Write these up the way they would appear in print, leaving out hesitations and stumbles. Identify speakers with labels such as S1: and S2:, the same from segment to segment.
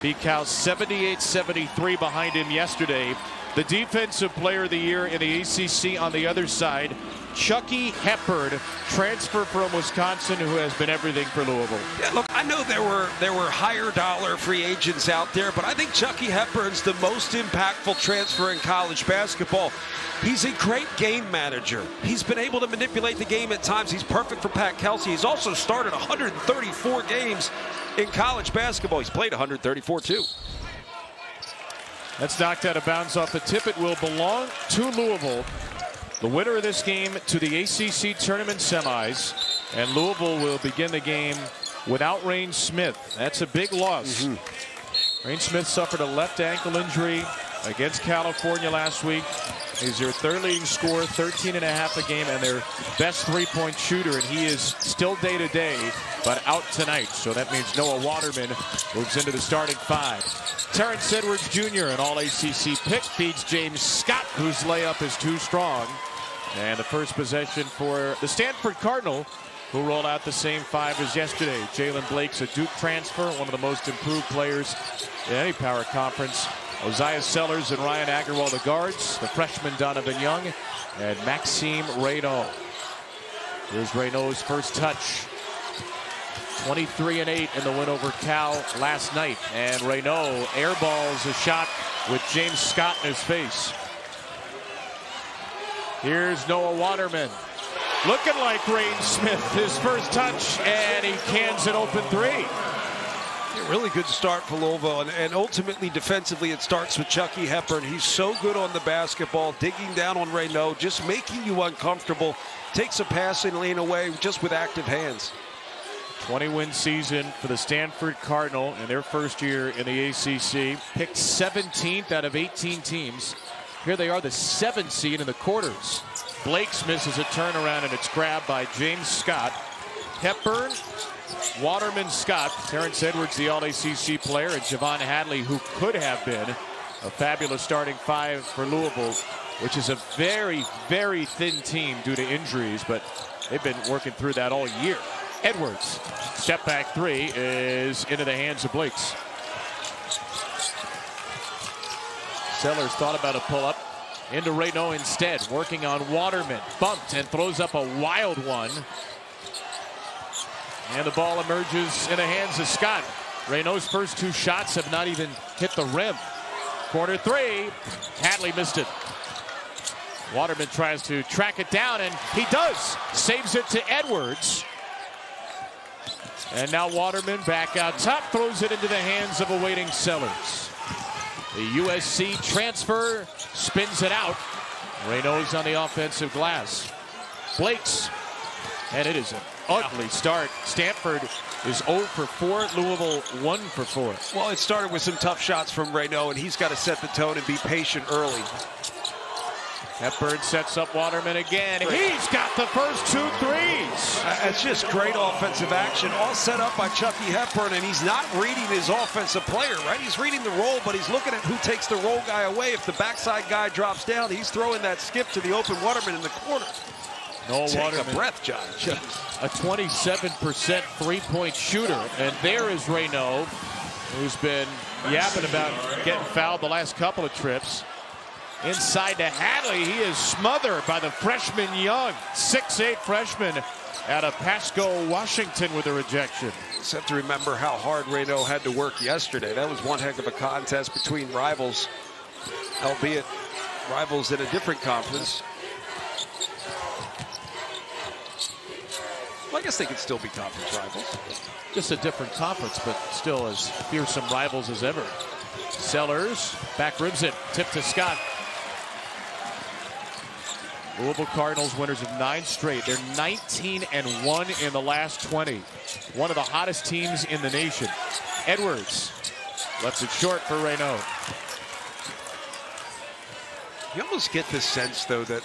S1: Beat Cal 78-73 behind him yesterday. The defensive player of the year in the ACC on the other side, Chucky Hepburn, transfer from Wisconsin, who has been everything for Louisville.
S2: Yeah, look, I know there were higher dollar free agents out there, but I think Chucky Hepburn's the most impactful transfer in college basketball. He's a great game manager. He's been able to manipulate the game at times. He's perfect for Pat Kelsey. He's also started 134 games in college basketball. He's played 134 too.
S1: That's knocked out of bounds off the tip. It will belong to Louisville. The winner of this game to the ACC tournament semis, and Louisville will begin the game without Rain Smith. That's a big loss. Rain Smith suffered a left ankle injury against California last week. He's their third leading scorer, 13.5 a game, and their best three-point shooter, and he is still day-to-day, but out tonight. So that means Noah Waterman moves into the starting five. Terrence Edwards Jr., an all-ACC pick, feeds James Scott, whose layup is too strong. And the first possession for the Stanford Cardinal, who rolled out the same five as yesterday. Jalen Blake's a Duke transfer, one of the most improved players in any power conference. Osiah Sellers and Ryan Agarwal, the guards. The freshman Donovan Young and Maxime Reynaud. Here's Reynaud's first touch. 23-8 in the win over Cal last night. And Reynaud airballs a shot with James Scott in his face. Here's Noah Waterman. Looking like Rain Smith, his first touch, and he cans an open three.
S2: A really good start for Louisville, and ultimately defensively it starts with Chucky Hepburn. He's so good on the basketball, digging down on Reynaud, just making you uncomfortable, takes a passing lane away just with active hands.
S1: 20-win season for the Stanford Cardinal in their first year in the ACC. Picked 17th out of 18 teams. Here they are, the 7th seed in the quarters. Blakes misses a turnaround, and it's grabbed by James Scott. Hepburn, Waterman, Scott, Terrence Edwards, the all-ACC player, and Javon Hadley, who could have been a fabulous starting five for Louisville, which is a very, very thin team due to injuries, but they've been working through that all year. Edwards, step back three is into the hands of Blakes. Sellers thought about a pull-up into Reynaud instead, working on Waterman. Bumped and throws up a wild one. And the ball emerges in the hands of Scott. Reynaud's first two shots have not even hit the rim. Corner three, Hadley missed it. Waterman tries to track it down, and he does. Saves it to Edwards. And now Waterman back out top, throws it into the hands of awaiting Sellers. The USC transfer spins it out. Reynaud's on the offensive glass. Blakes, and it is an ugly start. Stanford is 0 for 4. Louisville 1 for 4.
S2: Well, it started with some tough shots from Reynaud, and he's got to set the tone and be patient early.
S1: Hepburn sets up Waterman again. He's got the first two threes.
S2: It's just great offensive action, all set up by Chucky Hepburn, and he's not reading his offensive player, right? He's reading the roll, but he's looking at who takes the roll guy away. If the backside guy drops down, he's throwing that skip to the open Waterman in the corner.
S1: Noah Waterman,
S2: take a breath, John.
S1: A 27% three-point shooter. And there is Reynaud, who's been yapping about getting fouled the last couple of trips. Inside to Hadley. He is smothered by the freshman Young. 6'8" freshman out of Pasco, Washington, with a rejection.
S2: Just have to remember how hard Reynaud had to work yesterday. That was one heck of a contest between rivals, albeit rivals in a different conference. Well, I guess they could still be conference rivals.
S1: Just a different conference, but still as fearsome rivals as ever. Sellers back ribs it. Tip to Scott. Louisville Cardinals winners of 9 straight. They're 19-1 in the last 20. One of the hottest teams in the nation. Edwards left it short for Reynaud.
S2: You almost get this sense, though, that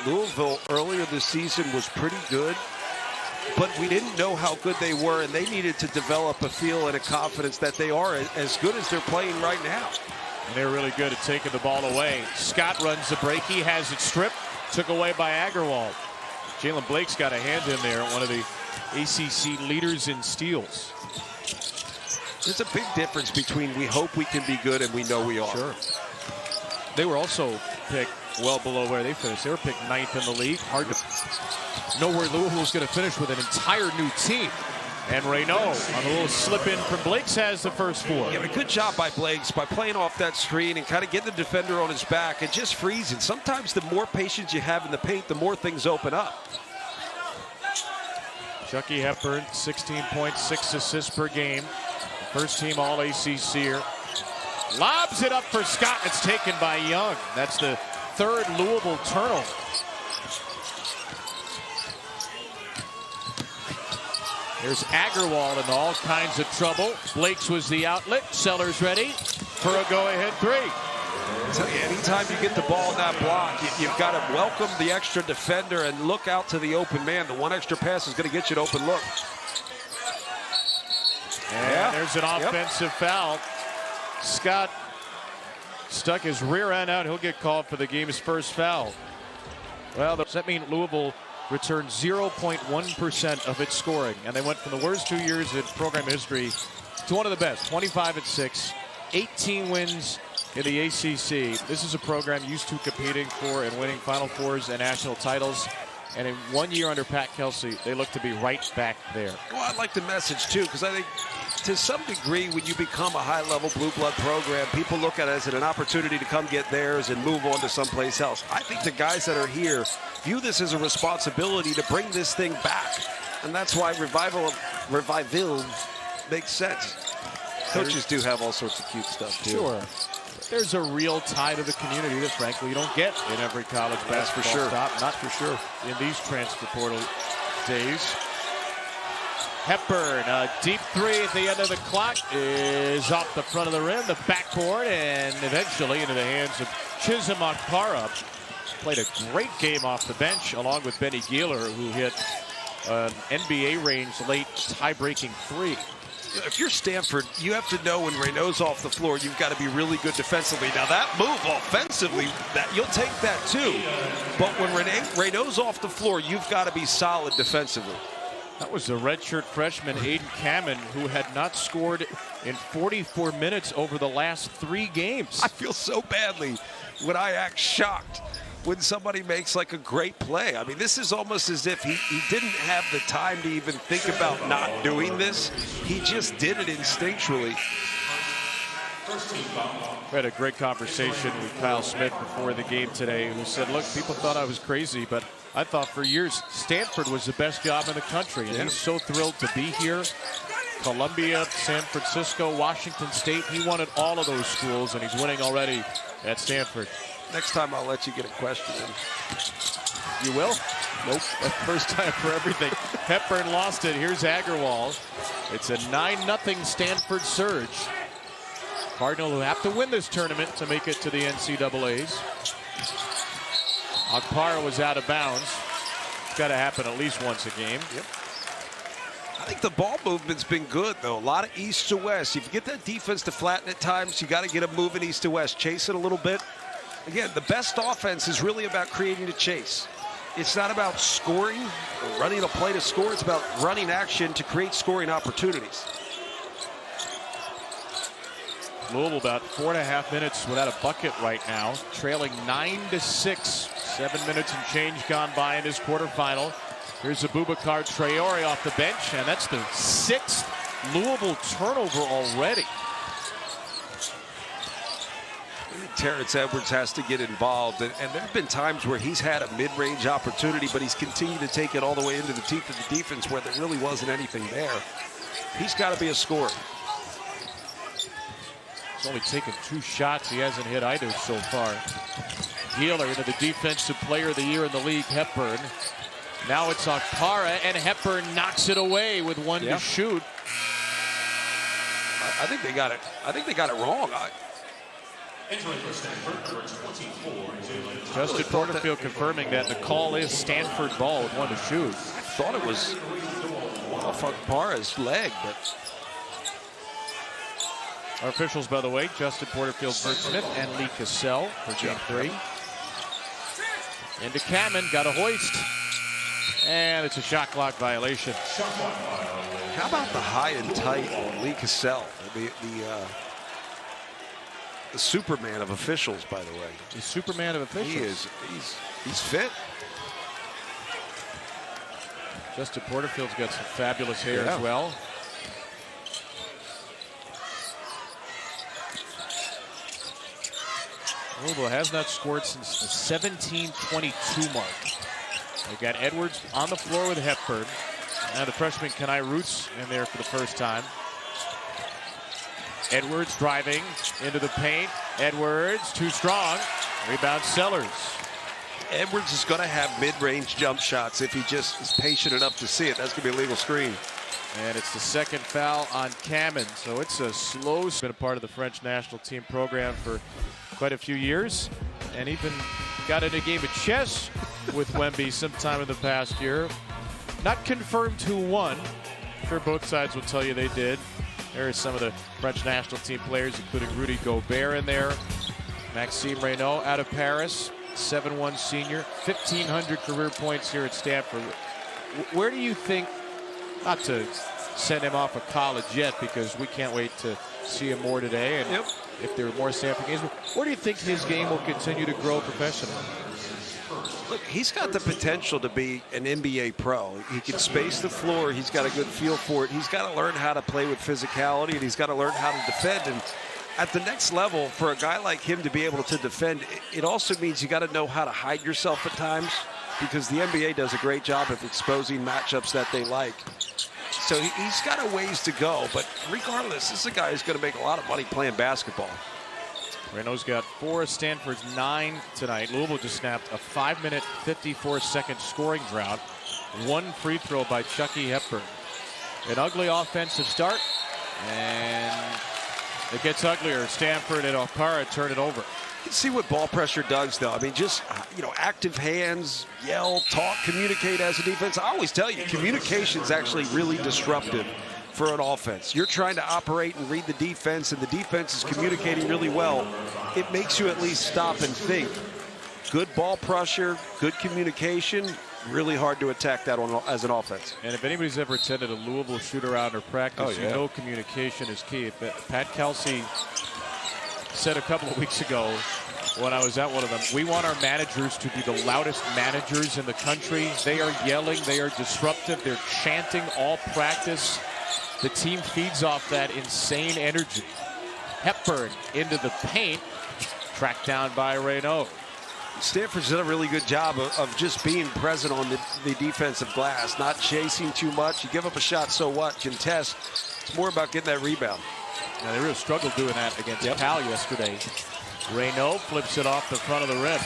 S2: Louisville earlier this season was pretty good, but we didn't know how good they were, and they needed to develop a feel and a confidence that they are as good as they're playing right now.
S1: And they're really good at taking the ball away. Scott runs the break. He has it stripped. Took away by Agarwal. Jalen Blake's got a hand in there, one of the ACC leaders in steals.
S2: There's a big difference between we hope we can be good and we know we are.
S1: Sure. They were also picked well below where they finished. They were picked 9th in the league. Hard to know where Louisville was going to finish with an entire new team. And Reynaud on a little slip in from Blakes has the first 4.
S2: Yeah, but good job by Blakes by playing off that screen and kind of getting the defender on his back and just freezing. Sometimes the more patience you have in the paint, the more things open up.
S1: Chucky Hepburn, 16 points, 6 assists per game. First team All-ACC. Lobs it up for Scott. It's taken by Young. That's the 3rd Louisville turnover. There's Agarwal in all kinds of trouble. Blakes was the outlet. Sellers ready for a go-ahead 3.
S2: I tell you, anytime you get the ball in that block, you've got to welcome the extra defender and look out to the open man. The one extra pass is going to get you an open look.
S1: And there's an offensive foul. Scott stuck his rear end out. He'll get called for the game's first foul. Well, does that mean Louisville returned 0.1% of its scoring? And they went from the worst 2 years in program history to one of the best, 25-6, 18 wins in the ACC. This is a program used to competing for and winning Final Fours and national titles. And in 1 year under Pat Kelsey, they look to be right back there.
S2: Well, I like the message, too, because I think to some degree, when you become a high-level blue blood program, people look at it as an opportunity to come get theirs and move on to someplace else. I think the guys that are here view this as a responsibility to bring this thing back. And that's why revival makes sense. Coaches do have all sorts of cute stuff, too.
S1: Sure. There's a real tie to the community that, frankly, you don't get in every college basketball
S2: for sure.
S1: stop. Not for sure in these transfer portal days. Hepburn, a deep 3 at the end of the clock is off the front of the rim, the backboard, and eventually into the hands of Chisholm Akpara. Played a great game off the bench along with Benny Gieler, who hit an NBA range late tie-breaking 3.
S2: If you're Stanford, you have to know when Reynaud's off the floor, you've got to be really good defensively. Now that move offensively, you'll take that too. But when Reynaud's off the floor, you've got to be solid defensively.
S1: That was the redshirt freshman Aiden Kamen, who had not scored in 44 minutes over the last 3 games.
S2: I feel so badly when I act shocked when somebody makes like a great play. I mean, this is almost as if he didn't have the time to even think about not doing this. He just did it instinctually.
S1: We had a great conversation with Kyle Smith before the game today, who said, look, people thought I was crazy, but I thought for years Stanford was the best job in the country, and he's so thrilled to be here. Columbia, San Francisco, Washington State, he wanted all of those schools, and he's winning already at Stanford.
S2: Next time I'll let you get a question in.
S1: You will? Nope. First time for everything. Hepburn lost it. Here's Agarwal. It's a 9-0 Stanford surge. Cardinal who have to win this tournament to make it to the NCAAs. Akpara was out of bounds. It's got to happen at least once a game.
S2: Yep. I think the ball movement's been good, though. A lot of east to west. If you get that defense to flatten at times, you got to get them moving east to west. Chase it a little bit. Again, the best offense is really about creating the chase. It's not about scoring or running a play to score. It's about running action to create scoring opportunities.
S1: Louisville about 4.5 minutes without a bucket right now, trailing 9-6. 7 minutes and change gone by in this quarterfinal. Here's Abubakar Traore off the bench, and that's the 6th Louisville turnover already.
S2: Terrence Edwards has to get involved, and there have been times where he's had a mid-range opportunity, but he's continued to take it all the way into the teeth of the defense where there really wasn't anything there. He's got to be a scorer.
S1: He's only taken 2 shots. He hasn't hit either so far. Healer into the defensive player of the year in the league, Hepburn. Now it's Akpara, and Hepburn knocks it away with 1 to shoot.
S2: I think they got it. I think they got it wrong.
S1: Justin Porterfield confirming that the call is Stanford ball with 1 to shoot.
S2: I thought it was off Akpara's leg, but
S1: our officials, by the way, Justin Porterfield, Bert Smith, and Lee Cassell for game 3. Into Kamen, got a hoist, and it's a shot clock violation.
S2: How about the high and tight on Lee Cassell, the Superman of officials, by the way.
S1: The Superman of officials.
S2: He is. He's fit.
S1: Justin Porterfield's got some fabulous hair as well. Louisville has not scored since the 17-22 mark. They've got Edwards on the floor with Hepburn. Now the freshman Kenai Roots in there for the first time. Edwards driving into the paint. Edwards too strong. Rebound Sellers.
S2: Edwards is going to have mid-range jump shots if he just is patient enough to see it. That's going to be a legal screen.
S1: And it's the second foul on Cameron. So it's a slow. Been a part of the French national team program for quite a few years. And even got in a game of chess with Wemby sometime in the past year. Not confirmed who won. I'm sure both sides will tell you they did. There are some of the French national team players, including Rudy Gobert in there. Maxime Reynaud out of Paris, 7'1" senior, 1,500 career points here at Stanford. Where do you think, not to send him off of college yet because we can't wait to see him more today, and if there are more Stanford games, where do you think his game will continue to grow professionally?
S2: Look, he's got the potential to be an NBA pro. He can space the floor. He's got a good feel for it. He's got to learn how to play with physicality, and he's got to learn how to defend. And at the next level, for a guy like him to be able to defend, it also means you got to know how to hide yourself at times, because the NBA does a great job of exposing matchups that they like. So he's got a ways to go, but regardless, this is a guy who's going to make a lot of money playing basketball.
S1: Reynaud's got 4 of Stanford's 9 tonight. Louisville just snapped a 5-minute, 54-second scoring drought. 1 free throw by Chucky Hepburn. An ugly offensive start, and it gets uglier. Stanford and Okpara turn it over.
S2: You can see what ball pressure does, though. I mean, just, active hands, yell, talk, communicate as a defense. I always tell you, communication is actually really disruptive for an offense. You're trying to operate and read the defense, and the defense is communicating really well. It makes you at least stop and think. Good ball pressure, good communication, really hard to attack that as an offense.
S1: And if anybody's ever attended a Louisville shoot-around or practice, you know communication is key. Pat Kelsey said a couple of weeks ago when I was at one of them, we want our managers to be the loudest managers in the country. They are yelling, they are disruptive, they're chanting all practice. The team feeds off that insane energy. Hepburn into the paint, tracked down by Reynaud.
S2: Stanford's done a really good job of just being present on the defensive glass, not chasing too much. You give up a shot, so what? Contest. It's more about getting that rebound.
S1: Now, they really struggled doing that against Cal yesterday. Reynaud flips it off the front of the rim.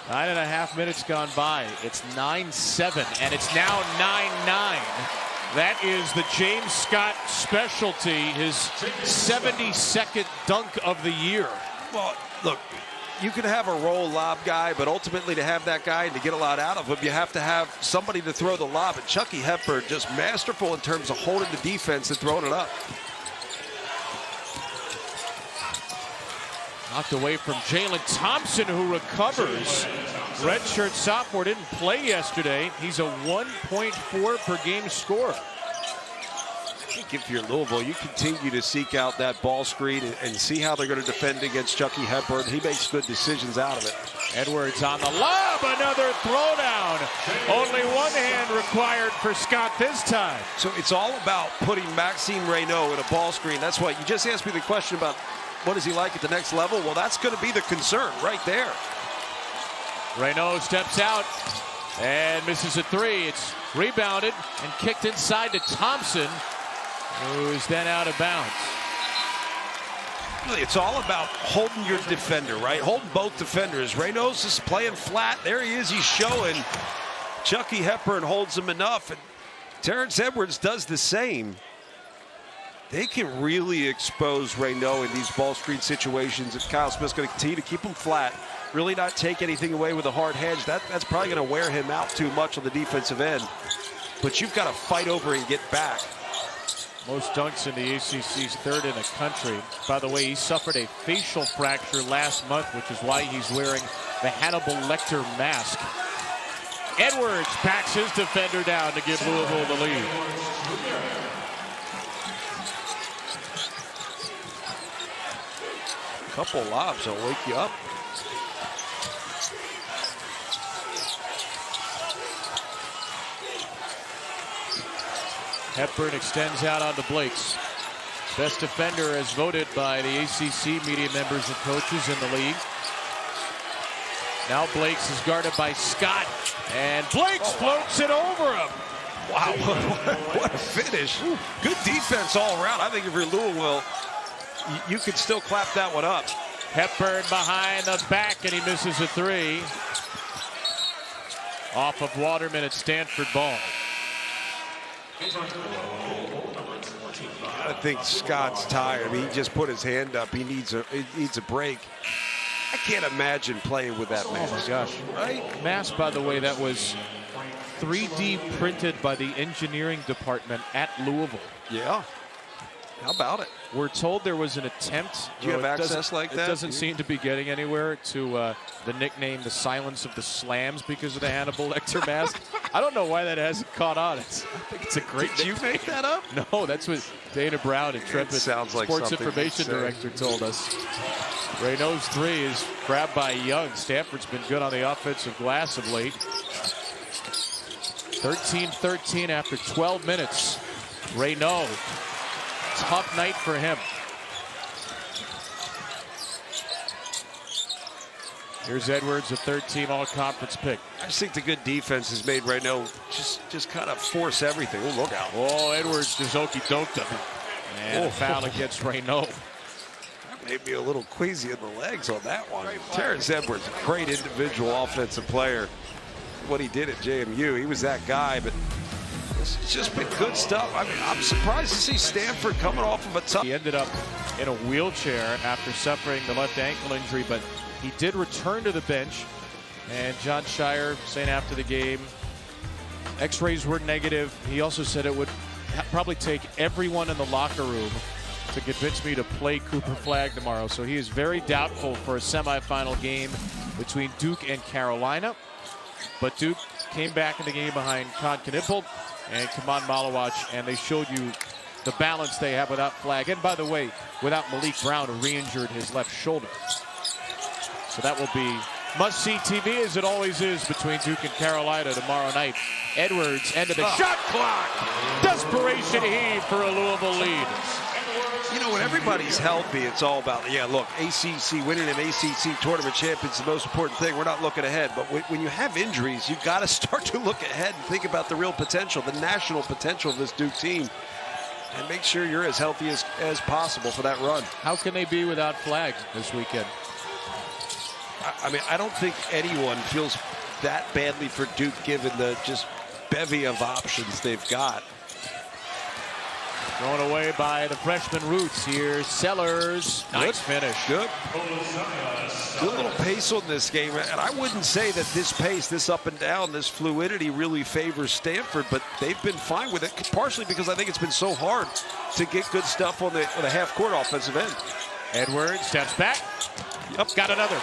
S1: 9.5 minutes gone by. It's 9-7, and it's now 9-9. That is the James Scott specialty, his 72nd dunk of the year.
S2: Well, look, you can have a roll lob guy, but ultimately to have that guy and to get a lot out of him, you have to have somebody to throw the lob. And Chucky Hepburn just masterful in terms of holding the defense and throwing it up.
S1: Knocked away from Jalen Thompson, who recovers. Redshirt sophomore didn't play yesterday. He's a 1.4 per game scorer.
S2: I think if you're Louisville, you continue to seek out that ball screen and see how they're going to defend against Chucky Hepburn. He makes good decisions out of it.
S1: Edwards on the lob, another throwdown. Only one hand required for Scott this time.
S2: So it's all about putting Maxime Reynaud in a ball screen. That's what you just asked me the question about. What is he like at the next level? Well, that's going to be the concern right there.
S1: Reynaud steps out and misses a 3. It's rebounded and kicked inside to Thompson, who is then out of bounds.
S2: It's all about holding your defender, right? Holding both defenders. Reynaud's just playing flat. There he is. He's showing. Chucky Hepburn holds him enough, and Terrence Edwards does the same. They can really expose Reynaud in these ball screen situations if Kyle Smith's going to continue to keep him flat, really not take anything away with a hard hedge. That's probably going to wear him out too much on the defensive end. But you've got to fight over and get back.
S1: Most dunks in the ACC's 3rd in the country. By the way, he suffered a facial fracture last month, which is why he's wearing the Hannibal Lecter mask. Edwards backs his defender down to give Louisville the lead.
S2: A couple lobs will wake you up.
S1: Hepburn extends out onto Blakes. Best defender as voted by the ACC media members and coaches in the league. Now Blakes is guarded by Scott, and Blakes floats it over him.
S2: Wow, what a finish. Good defense all around. I think if you're Louisville, you could still clap that one up.
S1: Hepburn behind the back, and he misses a three. Off of Waterman at Stanford ball.
S2: I think Scott's tired. I mean, he just put his hand up. He needs a break. I can't imagine playing with that mask.
S1: Oh my gosh.
S2: Right?
S1: Mask, by the way, that was 3D printed by the engineering department at Louisville.
S2: Yeah. How about it?
S1: We're told there was an attempt.
S2: Do you have access like that?
S1: It doesn't seem to be getting anywhere to the nickname the Silence of the Slams because of the Hannibal Lecter mask. I don't know why that hasn't caught on. I think it's a great
S2: Did you make that up?
S1: No, that's what Dana Brown, Intrepid
S2: sounds like
S1: Sports Information Director, told us. Reynaud's three is grabbed by Young. Stanford's been good on the offensive glass of late. 13-13 after 12 minutes. Reynaud, tough night for him. Here's Edwards, a third-team all-conference pick.
S2: I just think the good defense is made right now. Just kind of force everything. Oh, look out.
S1: Oh, Edwards just okey-doked him. And a foul against Reynaud.
S2: That made me a little queasy in the legs on that one. Terrence Edwards, a great individual offensive player. What he did at JMU, he was that guy, but it's just been good stuff. I mean, I'm surprised to see Stanford coming off of a tough.
S1: He ended up in a wheelchair after suffering the left ankle injury, but he did return to the bench. And John Shire saying after the game, x-rays were negative. He also said it would probably take everyone in the locker room to convince me to play Cooper Flagg tomorrow. So he is very doubtful for a semifinal game between Duke and Carolina. But Duke came back in the game behind Con Knipple and Kaman Malawach, and they showed you the balance they have without Flagg. And by the way, without Malik Brown, who re-injured his left shoulder. So that will be must-see TV, as it always is, between Duke and Carolina tomorrow night. Edwards, end of the shot clock. Desperation heave for a Louisville lead.
S2: You know, when everybody's healthy, it's all about, yeah, look, ACC, winning an ACC tournament champion is the most important thing. We're not looking ahead. But when you have injuries, you've got to start to look ahead and think about the real potential, the national potential of this Duke team. And make sure you're as healthy as possible for that run.
S1: How can they be without Flagg this weekend?
S2: I mean, I don't think anyone feels that badly for Duke, given the just bevy of options they've got.
S1: Thrown away by the freshman Roots here. Sellers. Nice finish.
S2: Good. Good little pace on this game. And I wouldn't say that this pace, this up and down, this fluidity really favors Stanford, but they've been fine with it, partially because I think it's been so hard to get good stuff on the half-court offensive end.
S1: Edwards steps back. Yep, got another.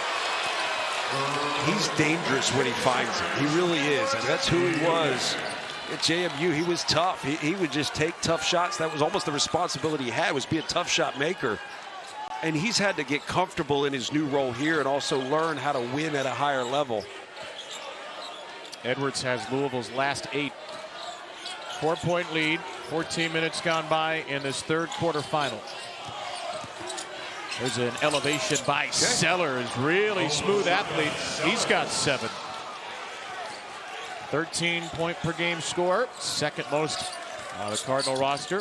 S2: He's dangerous when he finds it. He really is. And that's who he was. At JMU, he was tough. He would just take tough shots. That was almost the responsibility he had, was be a tough shot maker. And he's had to get comfortable in his new role here and also learn how to win at a higher level.
S1: Edwards has Louisville's last 8. 4-point lead. 14 minutes gone by in this third quarter final. There's an elevation by Sellers. Really smooth athlete. He's got 7. 13-point per game score, second most on the Cardinal roster.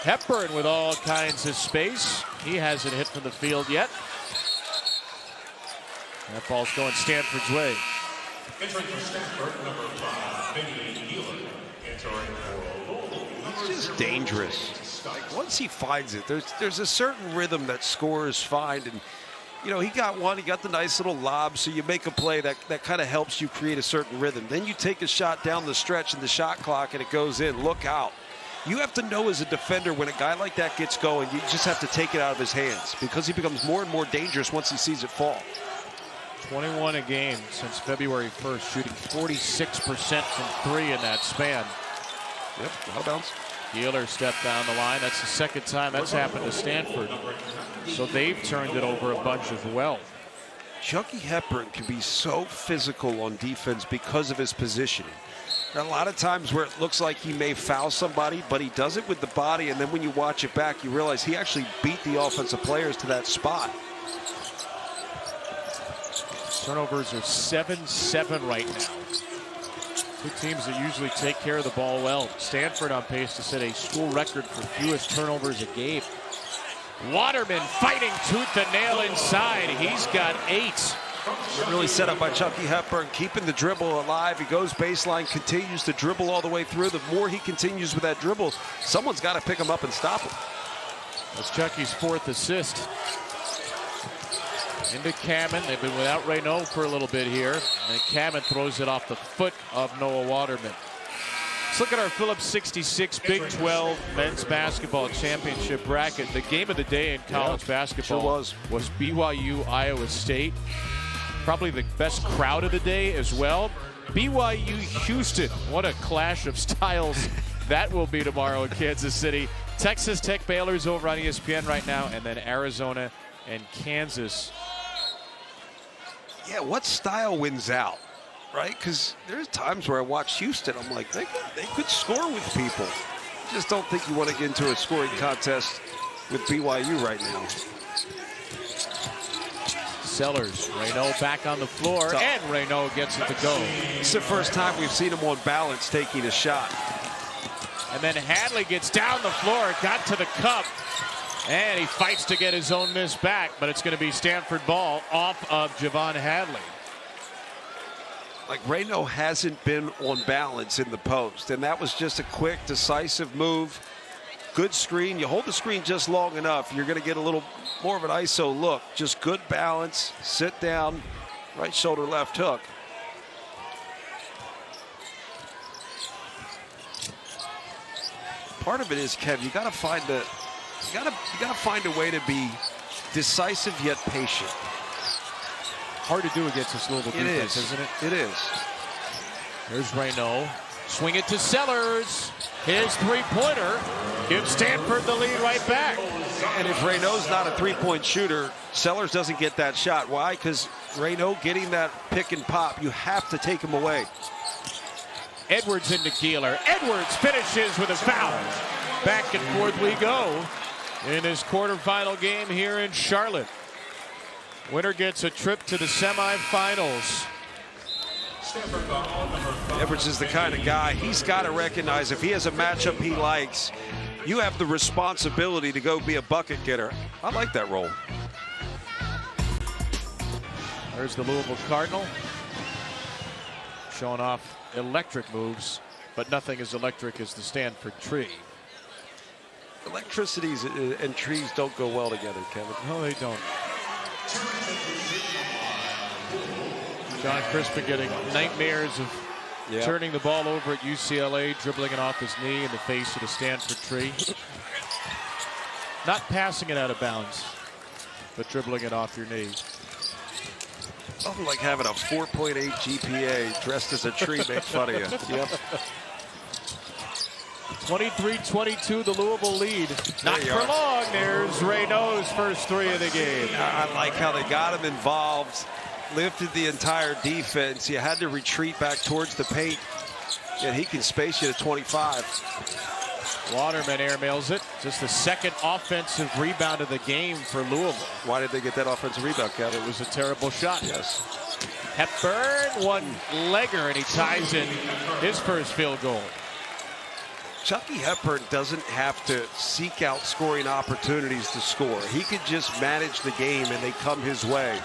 S1: Hepburn with all kinds of space. He hasn't hit from the field yet. That ball's going Stanford's way.
S2: He's just dangerous. Like, once he finds it, there's a certain rhythm that scorers find, and you know, he got one, he got the nice little lob, so you make a play that kind of helps you create a certain rhythm. Then you take a shot down the stretch in the shot clock and it goes in. Look out. You have to know as a defender, when a guy like that gets going, you just have to take it out of his hands, because he becomes more and more dangerous once he sees it fall.
S1: 21 a game since February 1st, shooting 46% from 3 in that span.
S2: Yep, out of bounds.
S1: Keeler stepped down the line. That's the second time that's happened to Stanford. So they've turned it over a bunch as well.
S2: Chucky Hepburn can be so physical on defense because of his positioning. There are a lot of times where it looks like he may foul somebody, but he does it with the body, and then when you watch it back, you realize he actually beat the offensive players to that spot.
S1: Turnovers are 7-7 right now. Two teams that usually take care of the ball well. Stanford on pace to set a school record for fewest turnovers a game. Waterman fighting tooth and nail inside. He's got 8.
S2: Really set up by Chucky Hepburn, keeping the dribble alive. He goes baseline, continues to dribble all the way through. The more he continues with that dribble, someone's got to pick him up and stop him.
S1: That's Chucky's 4th assist. Into Kamen. They've been without Reynaud for a little bit here. And Kamen throws it off the foot of Noah Waterman. Let's look at our Phillips 66 Big 12 men's basketball championship bracket. The game of the day in college basketball
S2: sure
S1: was BYU Iowa State. Probably the best crowd of the day as well. BYU Houston. What a clash of styles that will be tomorrow in Kansas City. Texas Tech Baylor's over on ESPN right now, and then Arizona and Kansas.
S2: Yeah, what style wins out, right? Because there's times where I watch Houston, I'm like, they could score with people. Just don't think you want to get into a scoring contest with BYU right now.
S1: Sellers, Reynaud back on the floor, and Reynaud gets it to go.
S2: It's the first time we've seen him on balance taking a shot.
S1: And then Hadley gets down the floor, got to the cup, and he fights to get his own miss back, but it's going to be Stanford ball off of Javon Hadley.
S2: Like, Reynaud hasn't been on balance in the post, and that was just a quick, decisive move. Good screen. You hold the screen just long enough, you're going to get a little more of an ISO look. Just good balance. Sit down. Right shoulder, left hook. Part of it is, Kev, you got to find a way to be decisive yet patient.
S1: Hard to do against this Louisville defense, isn't it?
S2: It is.
S1: There's Reynaud. Swing it to Sellers. His three-pointer gives Stanford the lead right back.
S2: And if Reynaud's not a three-point shooter, Sellers doesn't get that shot. Why? Because Reynaud getting that pick and pop, you have to take him away.
S1: Edwards into Keeler. Edwards finishes with a foul. Back and forth we go in this quarterfinal game here in Charlotte. Winner gets a trip to the semifinals.
S2: Edwards is the kind of guy, he's got to recognize if he has a matchup he likes, you have the responsibility to go be a bucket getter. I like that role.
S1: There's the Louisville Cardinal. Showing off electric moves, but nothing as electric as the Stanford tree.
S2: Electricity and trees don't go well together, Kevin.
S1: No, they don't. John Crispin getting nightmares of turning the ball over at UCLA, dribbling it off his knee in the face of the Stanford tree. Not passing it out of bounds, but dribbling it off your knee.
S2: Nothing like having a 4.8 GPA dressed as a tree make fun of you. Yep.
S1: 23-22, the Louisville lead. Not for long. There's Reynaud's first 3 of the game.
S2: I like how they got him involved, lifted the entire defense. You had to retreat back towards the paint, and he can space you to 25.
S1: Waterman airmails it. Just the second offensive rebound of the game for Louisville.
S2: Why did they get that offensive rebound, Kevin?
S1: It was a terrible shot.
S2: Yes.
S1: Hepburn, one-legger, and he ties in his first field goal.
S2: Chucky Hepburn doesn't have to seek out scoring opportunities to score. He could just manage the game and they come his way.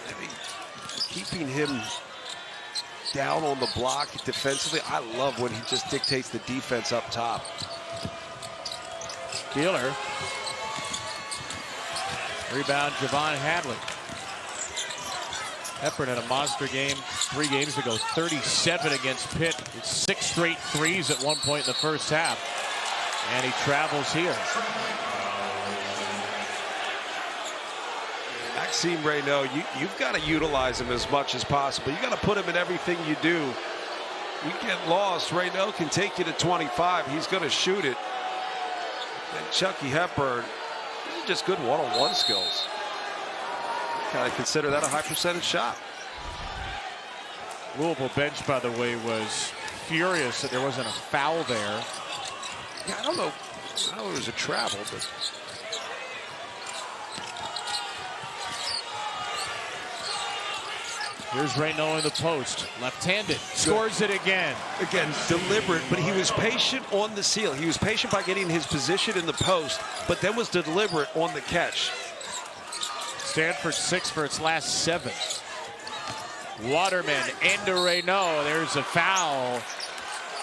S2: I mean, keeping him down on the block defensively, I love when he just dictates the defense up top.
S1: Keeler. Rebound, Javon Hadley. Hepburn had a monster game 3 games ago, 37 against Pitt. It's 6 straight threes at one point in the first half. And he travels here.
S2: Maxime Reynaud, you've got to utilize him as much as possible. You got to put him in everything you do. You get lost, Reynaud can take you to 25. He's going to shoot it. And Chucky Hepburn, these are just good one-on-one skills. Kind of consider that a high percentage shot.
S1: Louisville bench, by the way, was furious that there wasn't a foul there.
S2: Yeah, I don't know. I know it was a travel, but
S1: here's Reynaud in the post, left-handed, scores it again.
S2: Again, deliberate, but he was patient on the seal. He was patient by getting his position in the post, but then was deliberate on the catch.
S1: Stanford 6 for its last 7. Waterman into Reynaud. There's a foul.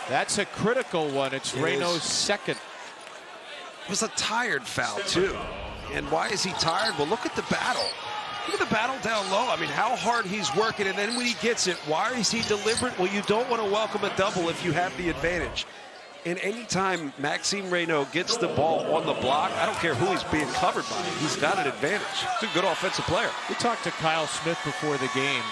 S1: That's a critical one. It's Reynaud's second.
S2: It was a tired foul, too. And why is he tired? Well, look at the battle. Look at the battle down low. I mean, how hard he's working. And then when he gets it, why is he deliberate? Well, you don't want to welcome a double if you have the advantage. And anytime Maxime Reynaud gets the ball on the block, I don't care who he's being covered by. He's got an advantage. He's a good offensive player.
S1: We talked to Kyle Smith before the game,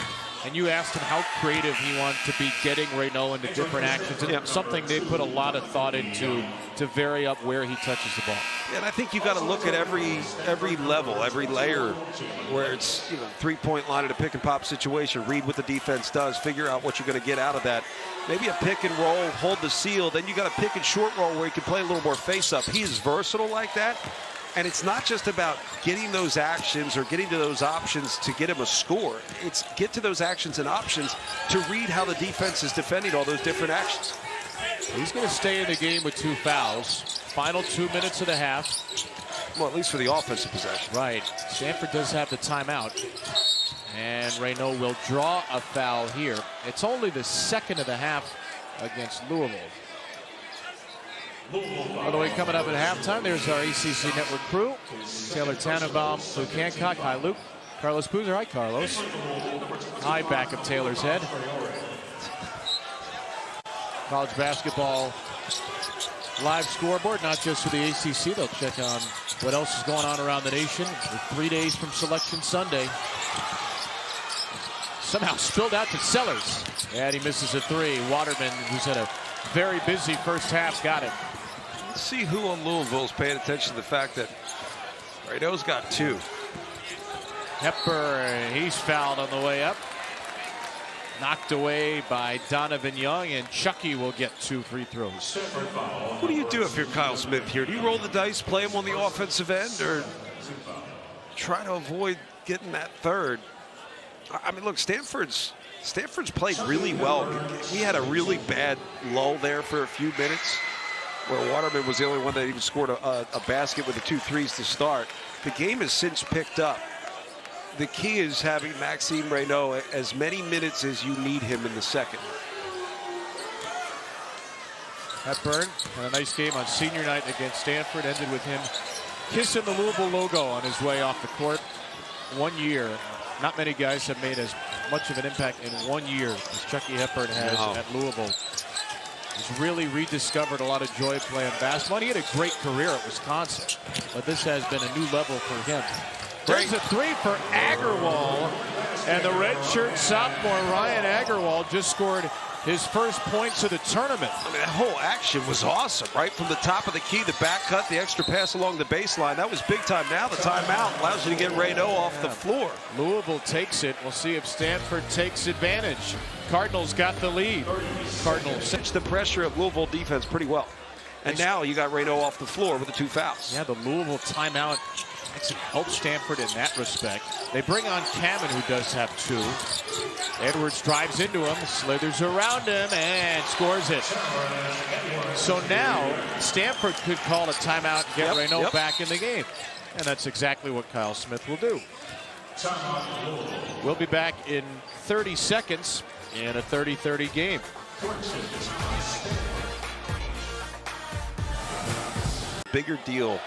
S1: and you asked him how creative he wanted to be getting Reynaud into different actions. And something they put a lot of thought into to vary up where he touches the ball.
S2: Yeah, and I think you got to look at every level, every layer, where it's three-point line at a pick and pop situation. Read what the defense does. Figure out what you're going to get out of that. Maybe a pick and roll, hold the seal. Then you got a pick and short roll where you can play a little more face-up. He's versatile like that. And it's not just about getting those actions or getting to those options to get him a score. It's get to those actions and options to read how the defense is defending all those different actions.
S1: He's going to stay in the game with 2 fouls. Final 2 minutes of the half.
S2: Well, at least for the offensive possession.
S1: Right. Stanford does have the timeout. And Reynaud will draw a foul here. It's only the second of the half against Louisville. By the way, coming up at halftime, there's our ACC Network crew. Taylor Tannenbaum, Luke Hancock. Hi, Luke. Carlos Boozer. Hi, Carlos. Hi, back of Taylor's head. College basketball live scoreboard, not just for the ACC. They'll check on what else is going on around the nation. We're 3 days from Selection Sunday. Somehow spilled out to Sellers. And he misses a 3. Waterman, who's had a very busy first half, got it.
S2: Let's see who on Louisville is paying attention to the fact that Reynaud's got 2.
S1: Hepburn, he's fouled on the way up. Knocked away by Donovan Young, and Chucky will get 2 free throws.
S2: What do you do if you're Kyle Smith here? Do you roll the dice, play him on the offensive end, or try to avoid getting that third? I mean, look, Stanford's played really well. He had a really bad lull there for a few minutes where Waterman was the only one that even scored a basket with the 2 threes to start. The game has since picked up. The key is having Maxime Reynaud as many minutes as you need him in the second.
S1: Hepburn had a nice game on senior night against Stanford. Ended with him kissing the Louisville logo on his way off the court. 1 year. Not many guys have made as much of an impact in 1 year as Chucky Hepburn has at Louisville. He's really rediscovered a lot of joy playing basketball. He had a great career at Wisconsin, but this has been a new level for him. There's a 3 for Agarwal, and the redshirt sophomore Ryan Agarwal just scored his first points of the tournament.
S2: I mean, that whole action was awesome, right? From the top of the key, the back cut, the extra pass along the baseline. That was big time. Now the timeout allows you to get Reynaud off the floor.
S1: Louisville takes it. We'll see if Stanford takes advantage. Cardinals got the lead. Cardinals
S2: Pitched the pressure of Louisville defense pretty well. And now you got Reynaud off the floor with the 2 fouls.
S1: Yeah, the Louisville timeout actually helped Stanford in that respect. They bring on Kamen, who does have 2. Edwards drives into him, slithers around him, and scores it. So now Stanford could call a timeout and get Reynaud back in the game. And that's exactly what Kyle Smith will do. We'll be back in 30 seconds in a 30-30 game.
S2: Bigger deal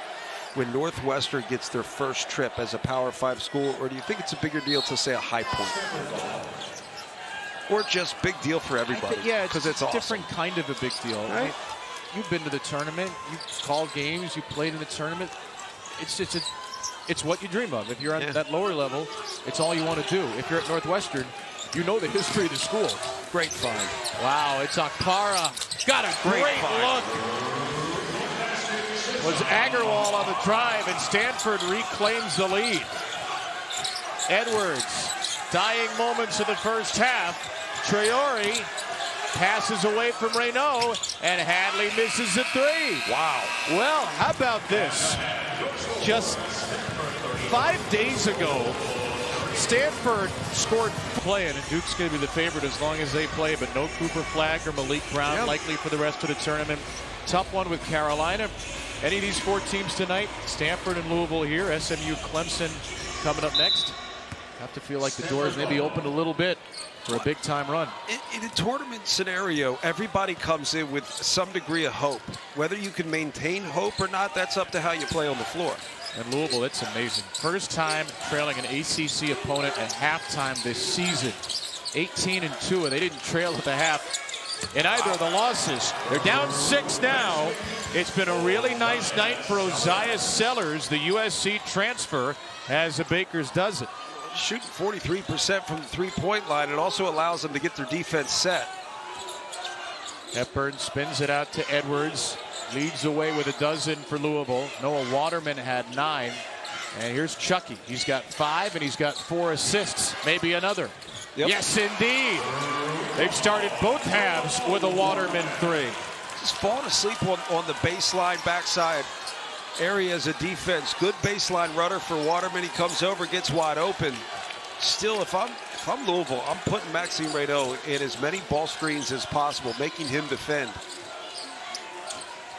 S2: when Northwestern gets their first trip as a Power 5 school, or do you think it's a bigger deal to say a High Point? Or just big deal for everybody?
S1: Yeah,
S2: because it's
S1: a
S2: awesome.
S1: different kind of a big deal. Right? You've been to the tournament, you've called games, you played in the tournament. It's it's what you dream of. If you're on that lower level, it's all you want to do. If you're at Northwestern, you know the history of the school.
S2: Great find.
S1: Wow, it's Akpara. Got a great look. Was Agarwal on the drive, and Stanford reclaims the lead. Edwards, dying moments of the first half. Traore passes away from Reynaud, and Hadley misses the three.
S2: Wow.
S1: Well, how about this? Just 5 days ago, Stanford scored playing, and Duke's going to be the favorite as long as they play, but no Cooper Flagg or Malik Brown likely for the rest of the tournament. Tough one with Carolina. Any of these 4 teams tonight, Stanford and Louisville here, SMU, Clemson coming up next. Have to feel like the doors maybe opened a little bit for a big-time run.
S2: In a tournament scenario, everybody comes in with some degree of hope. Whether you can maintain hope or not, that's up to how you play on the floor.
S1: And Louisville, it's amazing. First time trailing an ACC opponent at halftime this season. 18-2, and they didn't trail at the half in either of the losses. They're down 6 now. It's been a really nice night for Ozias Sellers, the USC transfer, as a baker's dozen.
S2: Shooting 43% from the three-point line. It also allows them to get their defense set.
S1: Hepburn spins it out to Edwards. Leads away with a dozen for Louisville. Noah Waterman had 9. And here's Chucky. He's got 5, and he's got 4 assists. Maybe another.
S2: Yep.
S1: Yes, indeed. They've started both halves with a Waterman 3.
S2: Just falling asleep on the baseline backside area as a defense. Good baseline runner for Waterman. He comes over, gets wide open. Still, if I'm Louisville, I'm putting Maxime Reynaud in as many ball screens as possible, making him defend.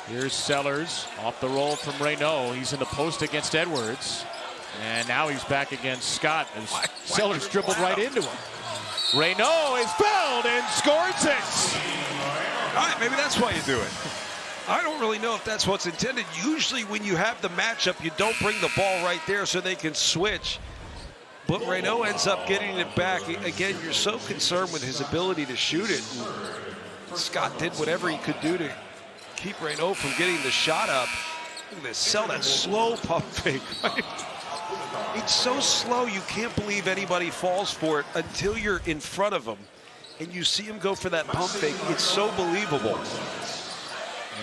S1: Here's Sellers off the roll from Reynaud. He's in the post against Edwards. And now he's back against Scott as Sellers dribbled right into him. Reynaud is fouled and scores it.
S2: All right, maybe that's why you do it. I don't really know if that's what's intended. Usually when you have the matchup, you don't bring the ball right there so they can switch. But Reynaud ends up getting it back. Again, you're so concerned with his ability to shoot it. And Scott did whatever he could do to keep Reynaud from getting the shot up. Look at this, sell that slow pump fake. Right? It's so slow, you can't believe anybody falls for it until you're in front of him. And you see him go for that pump fake. It's so believable.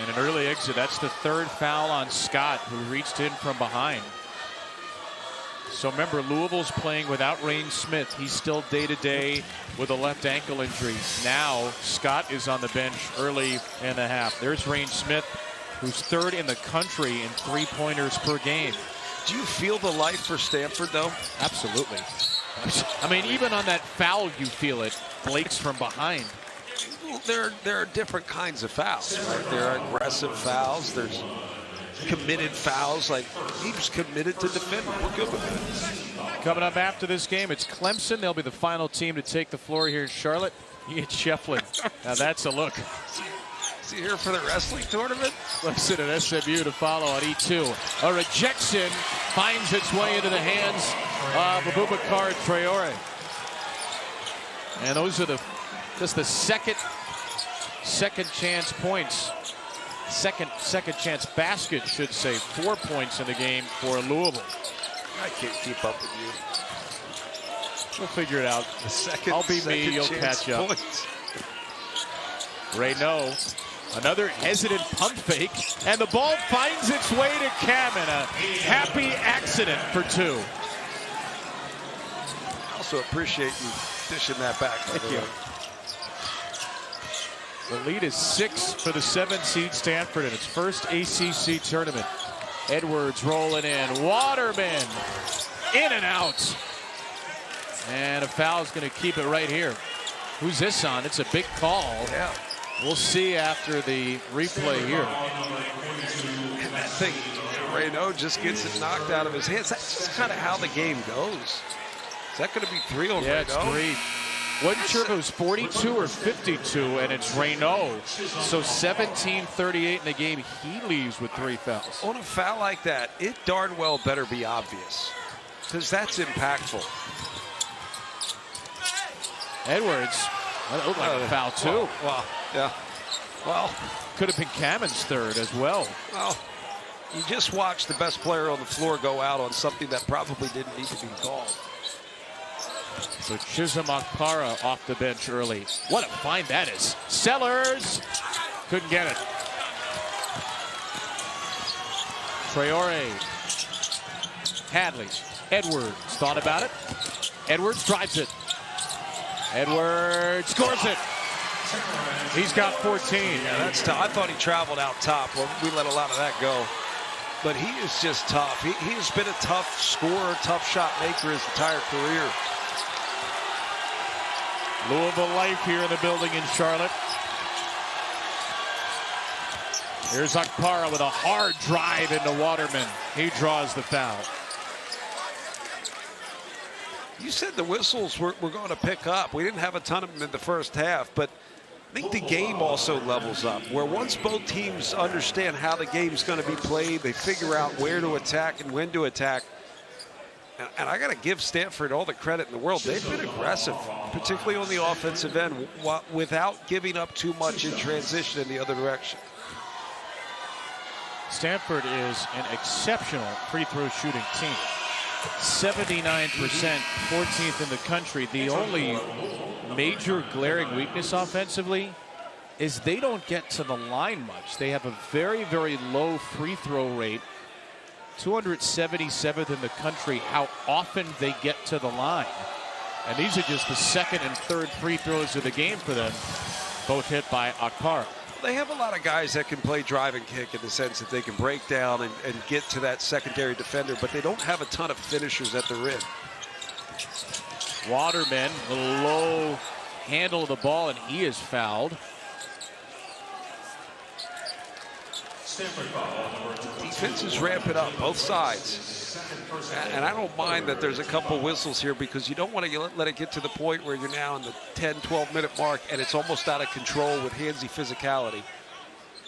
S1: And an early exit. That's the 3rd foul on Scott, who reached in from behind. So remember, Louisville's playing without Rain Smith. He's still day-to-day with a left ankle injury. Now Scott is on the bench early in the half. There's Rain Smith, who's 3rd in the country in 3-pointers per game.
S2: Do you feel the life for Stanford, though?
S1: Absolutely. I mean, even on that foul, you feel it. Blake's from behind.
S2: Well, there are different kinds of fouls, right? There are aggressive fouls. There's committed fouls. Like, he was committed to defending. We're good with it.
S1: Coming up after this game, it's Clemson. They'll be the final team to take the floor here in Charlotte. Ian Shefflin. Now that's a look.
S2: Is he here for the wrestling tournament?
S1: Clemson and SMU to follow on E2. A rejection finds its way into the hands of Abubakar Traore. And those are just the second chance points. Second chance basket, should say. 4 points in the game for Louisville.
S2: I can't keep up with you.
S1: We'll figure it out. I'll be me, you'll catch up.
S2: Points.
S1: Reynaud, another hesitant pump fake, and the ball finds its way to Kamen. A happy accident for 2.
S2: I also appreciate you dishing that back.
S1: Thank you. The lead is 6 for the 7-seed Stanford in its first ACC tournament. Edwards rolling in. Waterman in and out. And a foul is going to keep it right here. Who's this on? It's a big call.
S2: Yeah.
S1: We'll see after the replay here.
S2: And that thing, Reynaud just gets it knocked out of his hands. That's just kind of how the game goes. Is that going to be 3 on Reynaud?
S1: Yeah, it's 3. Wasn't sure if it was 42 or 52, and it's Reynaud. So 17-38 in the game. He leaves with 3 fouls.
S2: On a foul like that, it darn well better be obvious, because that's impactful.
S1: Edwards, that looked like a foul too.
S2: Well, yeah. Well,
S1: could have been Kamen's 3rd as well.
S2: Well, You just watched the best player on the floor go out on something that probably didn't need to be called.
S1: So Chisholm Akpara off the bench early. What a find that is. Sellers couldn't get it. Traore. Hadley. Edwards thought about it. Edwards drives it. Edwards scores it. He's got 14.
S2: Yeah, that's tough. I thought he traveled out top. Well, we let a lot of that go. But he is just tough. He has been a tough scorer, tough shot maker his entire career.
S1: Louisville life here in the building in Charlotte. Here's Akpara with a hard drive into Waterman. He draws the foul.
S2: You said the whistles were going to pick up. We didn't have a ton of them in the first half, but I think the game also levels up, where once both teams understand how the game's going to be played, they figure out where to attack and when to attack. And I got to give Stanford all the credit in the world. They've been aggressive, particularly on the offensive end, without giving up too much in transition in the other direction.
S1: Stanford is an exceptional free throw shooting team. 79%, 14th in the country. The only major glaring weakness offensively is they don't get to the line much. They have a very, very low free throw rate. 277th in the country, how often they get to the line. And these are just the second and third free throws of the game for them, both hit by Akpara.
S2: They have a lot of guys that can play drive and kick in the sense that they can break down and get to that secondary defender, but they don't have a ton of finishers at the rim.
S1: Waterman, a little low handle of the ball, and he is fouled.
S2: Defenses ramp it up, both sides. And I don't mind that there's a couple whistles here because you don't want to let it get to the point where you're now in the 10, 12-minute mark and it's almost out of control with handsy physicality.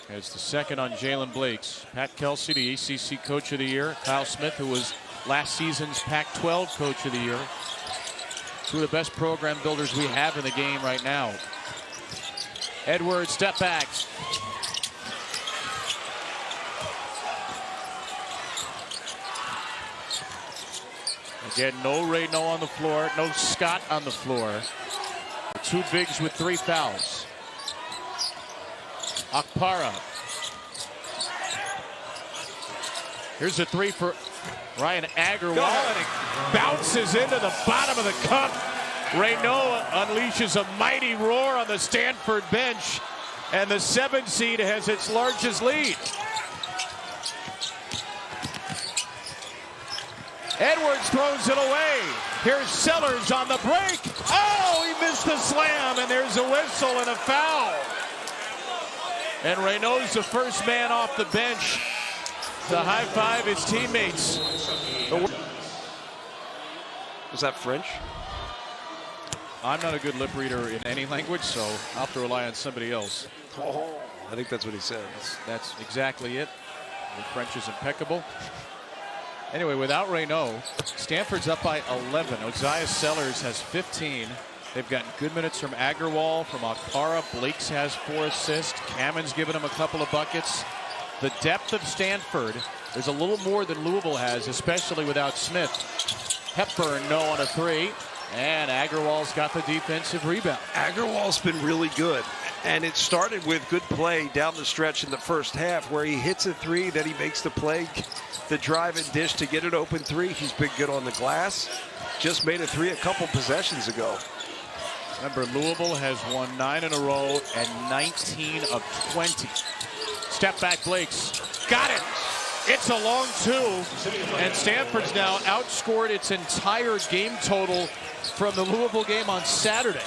S1: It's the second on Jalen Blakes. Pat Kelsey, the ACC Coach of the Year. Kyle Smith, who was last season's Pac-12 Coach of the Year. Two of the best program builders we have in the game right now. Edwards, step back. Again, no Reynaud on the floor, no Scott on the floor. The two bigs with 3 fouls. Akpara. Here's a 3 for Ryan Agarwal, and it bounces into the bottom of the cup. Reynaud unleashes a mighty roar on the Stanford bench, and the 7 seed has its largest lead. Edwards throws it away. Here's Sellers on the break. Oh, he missed the slam, and there's a whistle and a foul. And Reynaud's the first man off the bench to high-five his teammates.
S2: Was that French?
S1: I'm not a good lip reader in any language, so I'll have to rely on somebody else.
S2: Oh, I think that's what he said.
S1: That's exactly it. The French is impeccable. Anyway, without Reynaud, Stanford's up by 11. Ozias Sellers has 15. They've gotten good minutes from Agarwal, from Akpara. Blakes has 4 assists. Kammen's given him a couple of buckets. The depth of Stanford is a little more than Louisville has, especially without Smith. Hepburn, no on a 3. And Agarwal's got the defensive rebound.
S2: Agarwal's been really good. And it started with good play down the stretch in the first half where he hits a 3, then he makes the play, the drive and dish to get an open 3. He's been good on the glass. Just made a 3 a couple possessions ago.
S1: Remember, Louisville has won 9 in a row and 19 of 20. Step back, Blakes. Got it. It's a long 2. And Stanford's now outscored its entire game total from the Louisville game on Saturday.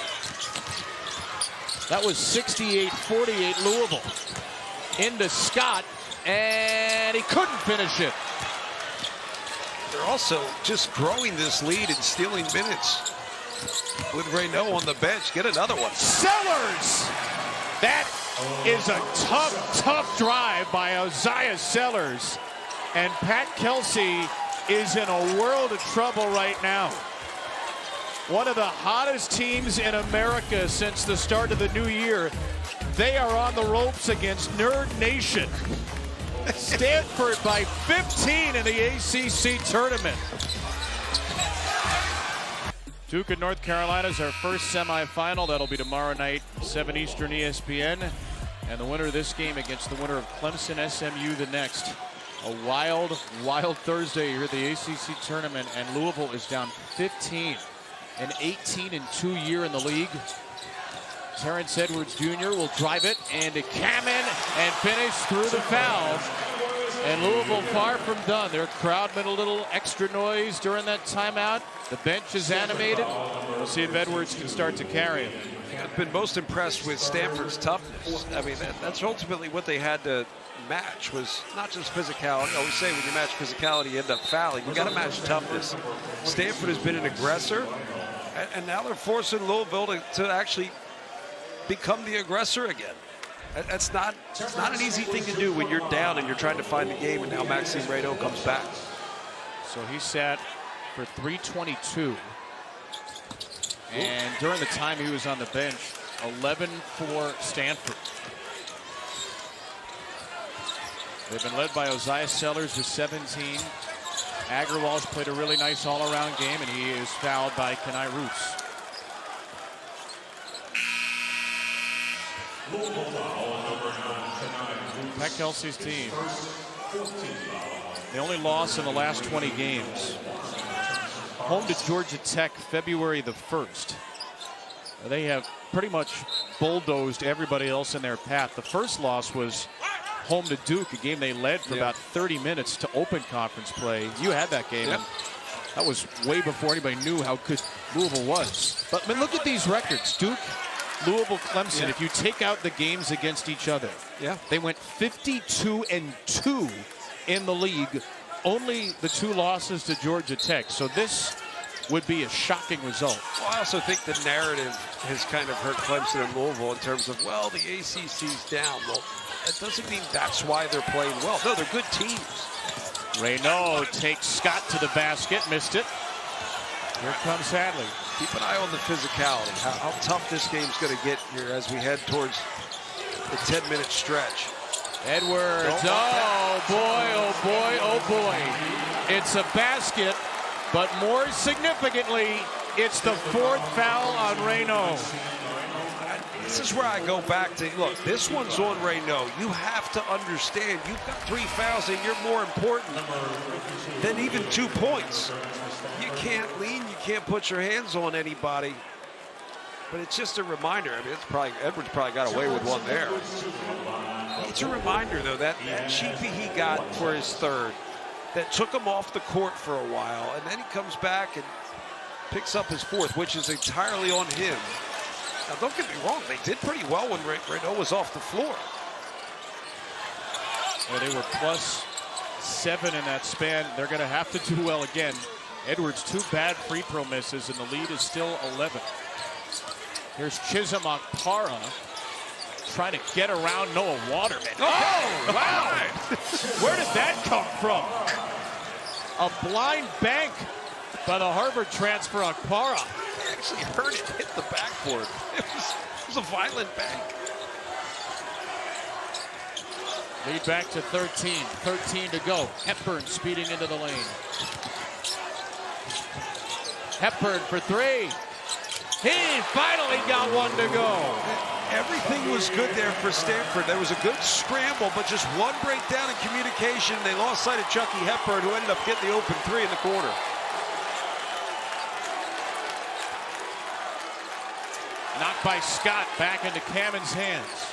S1: That was 68-48 Louisville. Into Scott, and he couldn't finish it.
S2: They're also just growing this lead and stealing minutes with Reynaud on the bench. Get another one.
S1: Sellers! That is a tough drive by Ozias Sellers. And Pat Kelsey is in a world of trouble right now. One of the hottest teams in America since the start of the new year. They are on the ropes against Nerd Nation. Stanford by 15 in the ACC tournament. Duke and North Carolina is our first semifinal. That'll be tomorrow night, 7 Eastern ESPN. And the winner of this game against the winner of Clemson SMU the next. A wild Thursday here at the ACC tournament, and Louisville is down 15. An 18-2 year in the league. Terrence Edwards Jr. will drive it, and to Kamen and finish through the foul. And Louisville far from done. Their crowd made a little extra noise during that timeout. The bench is animated. We'll see if Edwards can start to carry it.
S2: I've been most impressed with Stanford's toughness. I mean, that's ultimately what they had to match, was not just physicality. I always say when you match physicality, you end up fouling. You got to match toughness. Stanford has been an aggressor, and now they're forcing Louisville to actually become the aggressor again. It's not an easy thing to do when you're down and you're trying to find the game, and now Maxime Reynaud comes back.
S1: So he sat for 322. And during the time he was on the bench, 11 for Stanford. They've been led by Osiah Sellers with 17. Agrawal's played a really nice all-around game, and he is fouled by Kenai Roots. Pat Kelsey's team. The only loss in the last 20 games. Home to Georgia Tech February the 1st. They have pretty much bulldozed everybody else in their path. The first loss was home to Duke, a game they led for about 30 minutes to open conference play. You had that game.
S2: Yep.
S1: And that was way before anybody knew how good Louisville was. But I mean, look at these records. Duke, Louisville, Clemson. If you take out the games against each other, they went 52-2 in the league. Only the 2 losses to Georgia Tech. So this would be a shocking result.
S2: Well, I also think the narrative has kind of hurt Clemson and Louisville in terms of, well, the ACC's down. Well, that doesn't mean that's why they're playing well. No, they're good teams.
S1: Reynaud takes Scott to the basket, missed it. Here comes Hadley.
S2: Keep an eye on the physicality, how tough this game's going to get here as we head towards the 10-minute stretch.
S1: Edwards, oh boy. It's a basket, but more significantly, it's the 4th foul on Reynaud.
S2: This is where I go back to, look, this one's on Reynaud. You have to understand, you've got 3 fouls and you're more important than even 2 points. You can't lean, you can't put your hands on anybody. But it's just a reminder. I mean, Edwards probably got away with one there. It's a reminder, though, that cheapie he got for his 3rd, that took him off the court for a while, and then he comes back and picks up his 4th, which is entirely on him. Now, don't get me wrong, they did pretty well when Reynaud was off the floor.
S1: Yeah, they were +7 in that span. They're going to have to do well again. Edwards, 2 bad free throw misses, and the lead is still 11. Here's Chisholm Okpara trying to get around Noah Waterman. Oh, wow! Where did that come from? A blind bank by the Harvard transfer Okpara.
S2: I actually heard it hit the backboard. It was a violent bank.
S1: Lead back to 13. 13 to go. Hepburn speeding into the lane. Hepburn for 3. He finally got one to go.
S2: Everything was good there for Stanford. There was a good scramble, but just one breakdown in communication. They lost sight of Chucky Hepburn, who ended up getting the open 3 in the corner.
S1: Knocked by Scott, back into Kamen's hands.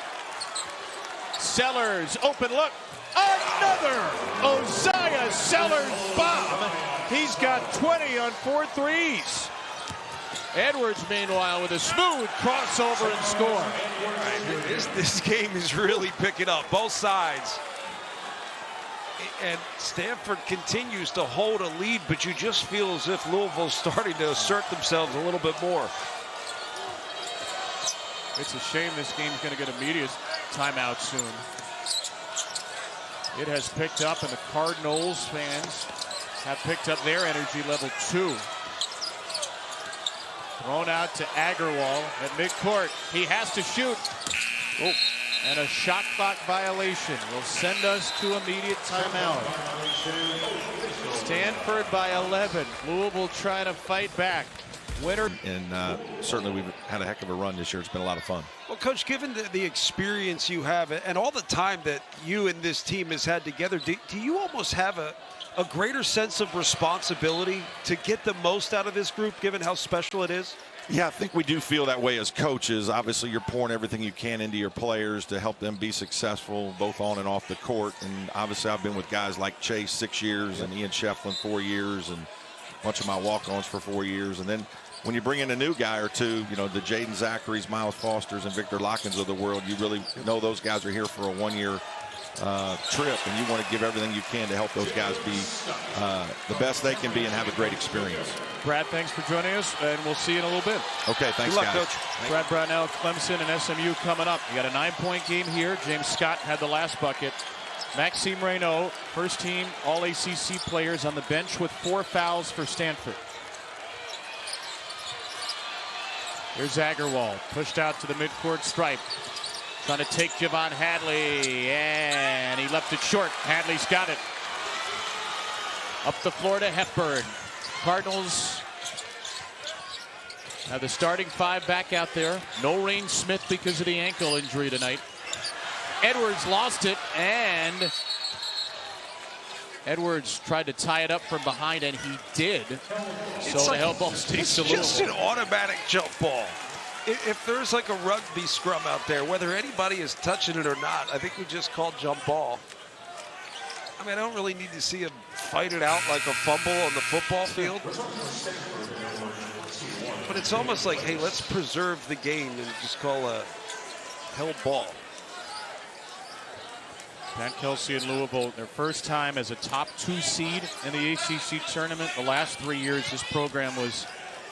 S1: Sellers, open look. Another Osiah Sellers bomb. He's got 20 on 4 threes. Edwards, meanwhile, with a smooth crossover and score.
S2: This game is really picking up, both sides. And Stanford continues to hold a lead, but you just feel as if Louisville's starting to assert themselves a little bit more.
S1: It's a shame this game's going to get a media timeout soon. It has picked up, and the Cardinals fans have picked up their energy level too. Thrown out to Agrawal at midcourt. He has to shoot. Oh, And a shot clock violation will send us to immediate timeout. Stanford by 11. Louisville trying to fight back. Winner.
S3: And certainly we've had a heck of a run this year. It's been a lot of fun.
S2: Well, Coach, given the experience you have and all the time that you and this team has had together, do you almost have a greater sense of responsibility to get the most out of this group, given how special it is?
S3: Yeah, I think we do feel that way as coaches. Obviously, you're pouring everything you can into your players to help them be successful, both on and off the court. And obviously, I've been with guys like Chase 6 years and Ian Shefflin 4 years and a bunch of my walk-ons for 4 years. And then when you bring in a new guy or two, you know, the Jaden Zacharys, Miles Fosters, and Victor Lockins of the world, you really know those guys are here for a one-year trip, and you want to give everything you can to help those guys be the best they can be and have a great experience.
S1: Brad, thanks for joining us, and we'll see you in a little bit.
S3: Okay, thanks,
S2: Good luck,
S3: guys.
S2: Coach.
S1: Brad Brownell, Clemson, and SMU coming up. You got a 9-point game here. James Scott had the last bucket. Maxime Reynaud, first team All-ACC players on the bench with 4 fouls for Stanford. Here's Agarwal, pushed out to the midcourt stripe. Trying to take Javon Hadley, and he left it short. Hadley's got it. Up the floor to Hepburn. Cardinals have the starting 5 back out there. No Rain Smith because of the ankle injury tonight. Edwards lost it, and Edwards tried to tie it up from behind, and he did. So the hell ball stays to Louisville.
S2: It's just an automatic jump ball. If there's like a rugby scrum out there, whether anybody is touching it or not, I think we just call jump ball. I mean, I don't really need to see him fight it out like a fumble on the football field. But it's almost like, hey, let's preserve the game and just call a held ball.
S1: Pat Kelsey and Louisville, their first time as a top 2 seed in the ACC tournament. The last 3 years, this program was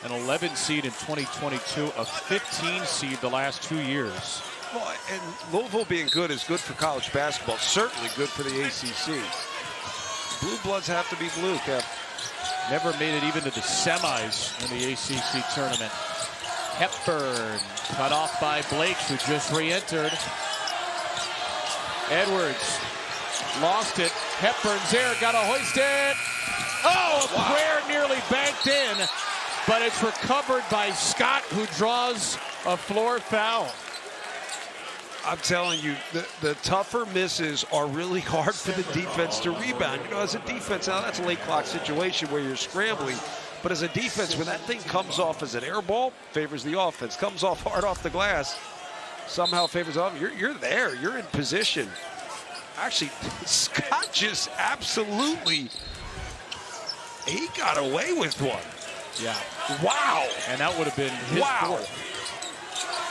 S1: an 11 seed in 2022, a 15 seed the last 2 years.
S2: Well, and Louisville being good is good for college basketball, certainly good for the ACC. Blue Bloods have to be blue, Kev.
S1: Never made it even to the semis in the ACC tournament. Hepburn cut off by Blake, who just re-entered. Edwards lost it. Hepburn's there, got to hoist it. Oh, a prayer nearly banked in, but it's recovered by Scott, who draws a floor foul.
S2: I'm telling you, the tougher misses are really hard for the defense to rebound. You know, as a defense, now that's a late clock situation where you're scrambling, but as a defense, when that thing comes off as an air ball, favors the offense. Comes off hard off the glass, somehow favors off. You're there. You're in position. Actually, Scott just absolutely, he got away with one.
S1: Yeah.
S2: Wow.
S1: And that would have been his fourth.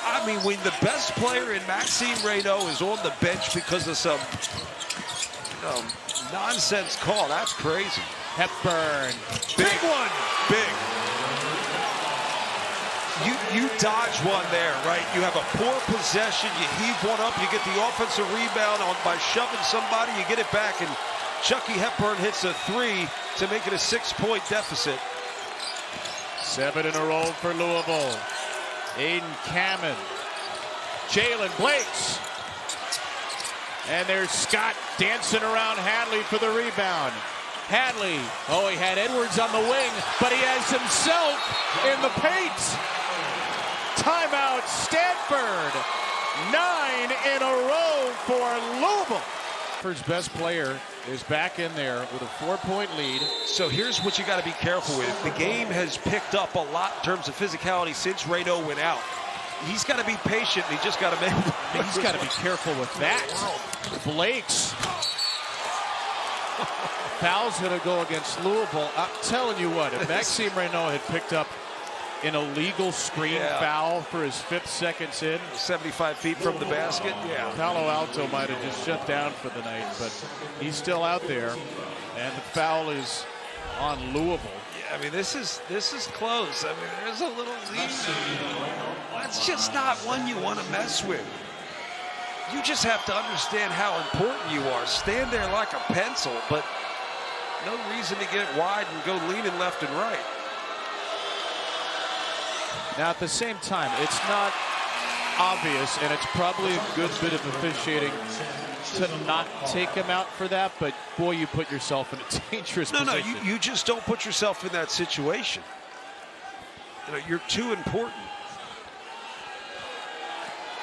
S2: I mean, when the best player in Maxime Reynaud is on the bench because of some nonsense call, that's crazy.
S1: Hepburn.
S2: Big one. Big. You dodge one there, right? You have a poor possession, you heave one up, you get the offensive rebound by shoving somebody, you get it back, and Chucky Hepburn hits a 3 to make it a 6-point deficit.
S1: 7 in a row for Louisville. Aiden Kamen. Jalen Blakes. And there's Scott dancing around Hadley for the rebound. Hadley, oh, he had Edwards on the wing, but he has himself in the paint. Timeout, Stanford. 9 in a row for Louisville. Stanford's best player is back in there with a 4-point lead.
S2: So here's what you got to be careful with. The game has picked up a lot in terms of physicality since Reynaud went out. He's got to be patient. He just got to make.
S1: He's got to be careful with that. Blake's foul's going to go against Louisville. I'm telling you what, if Maxime Reynaud had picked up an illegal screen foul for his 5th seconds in,
S2: 75 feet from the basket. Yeah.
S1: Palo Alto might have just shut down for the night, but he's still out there, and the foul is on Louisville.
S2: Yeah, I mean, this is close. I mean, there's a little lead. That's just not one you want to mess with. You just have to understand how important you are. Stand there like a pencil, but no reason to get wide and go leaning left and right.
S1: Now, at the same time, it's not obvious, and it's probably a good bit of officiating to not take him out for that, but boy, you put yourself in a dangerous position.
S2: No, you just don't put yourself in that situation. You know, you're too important.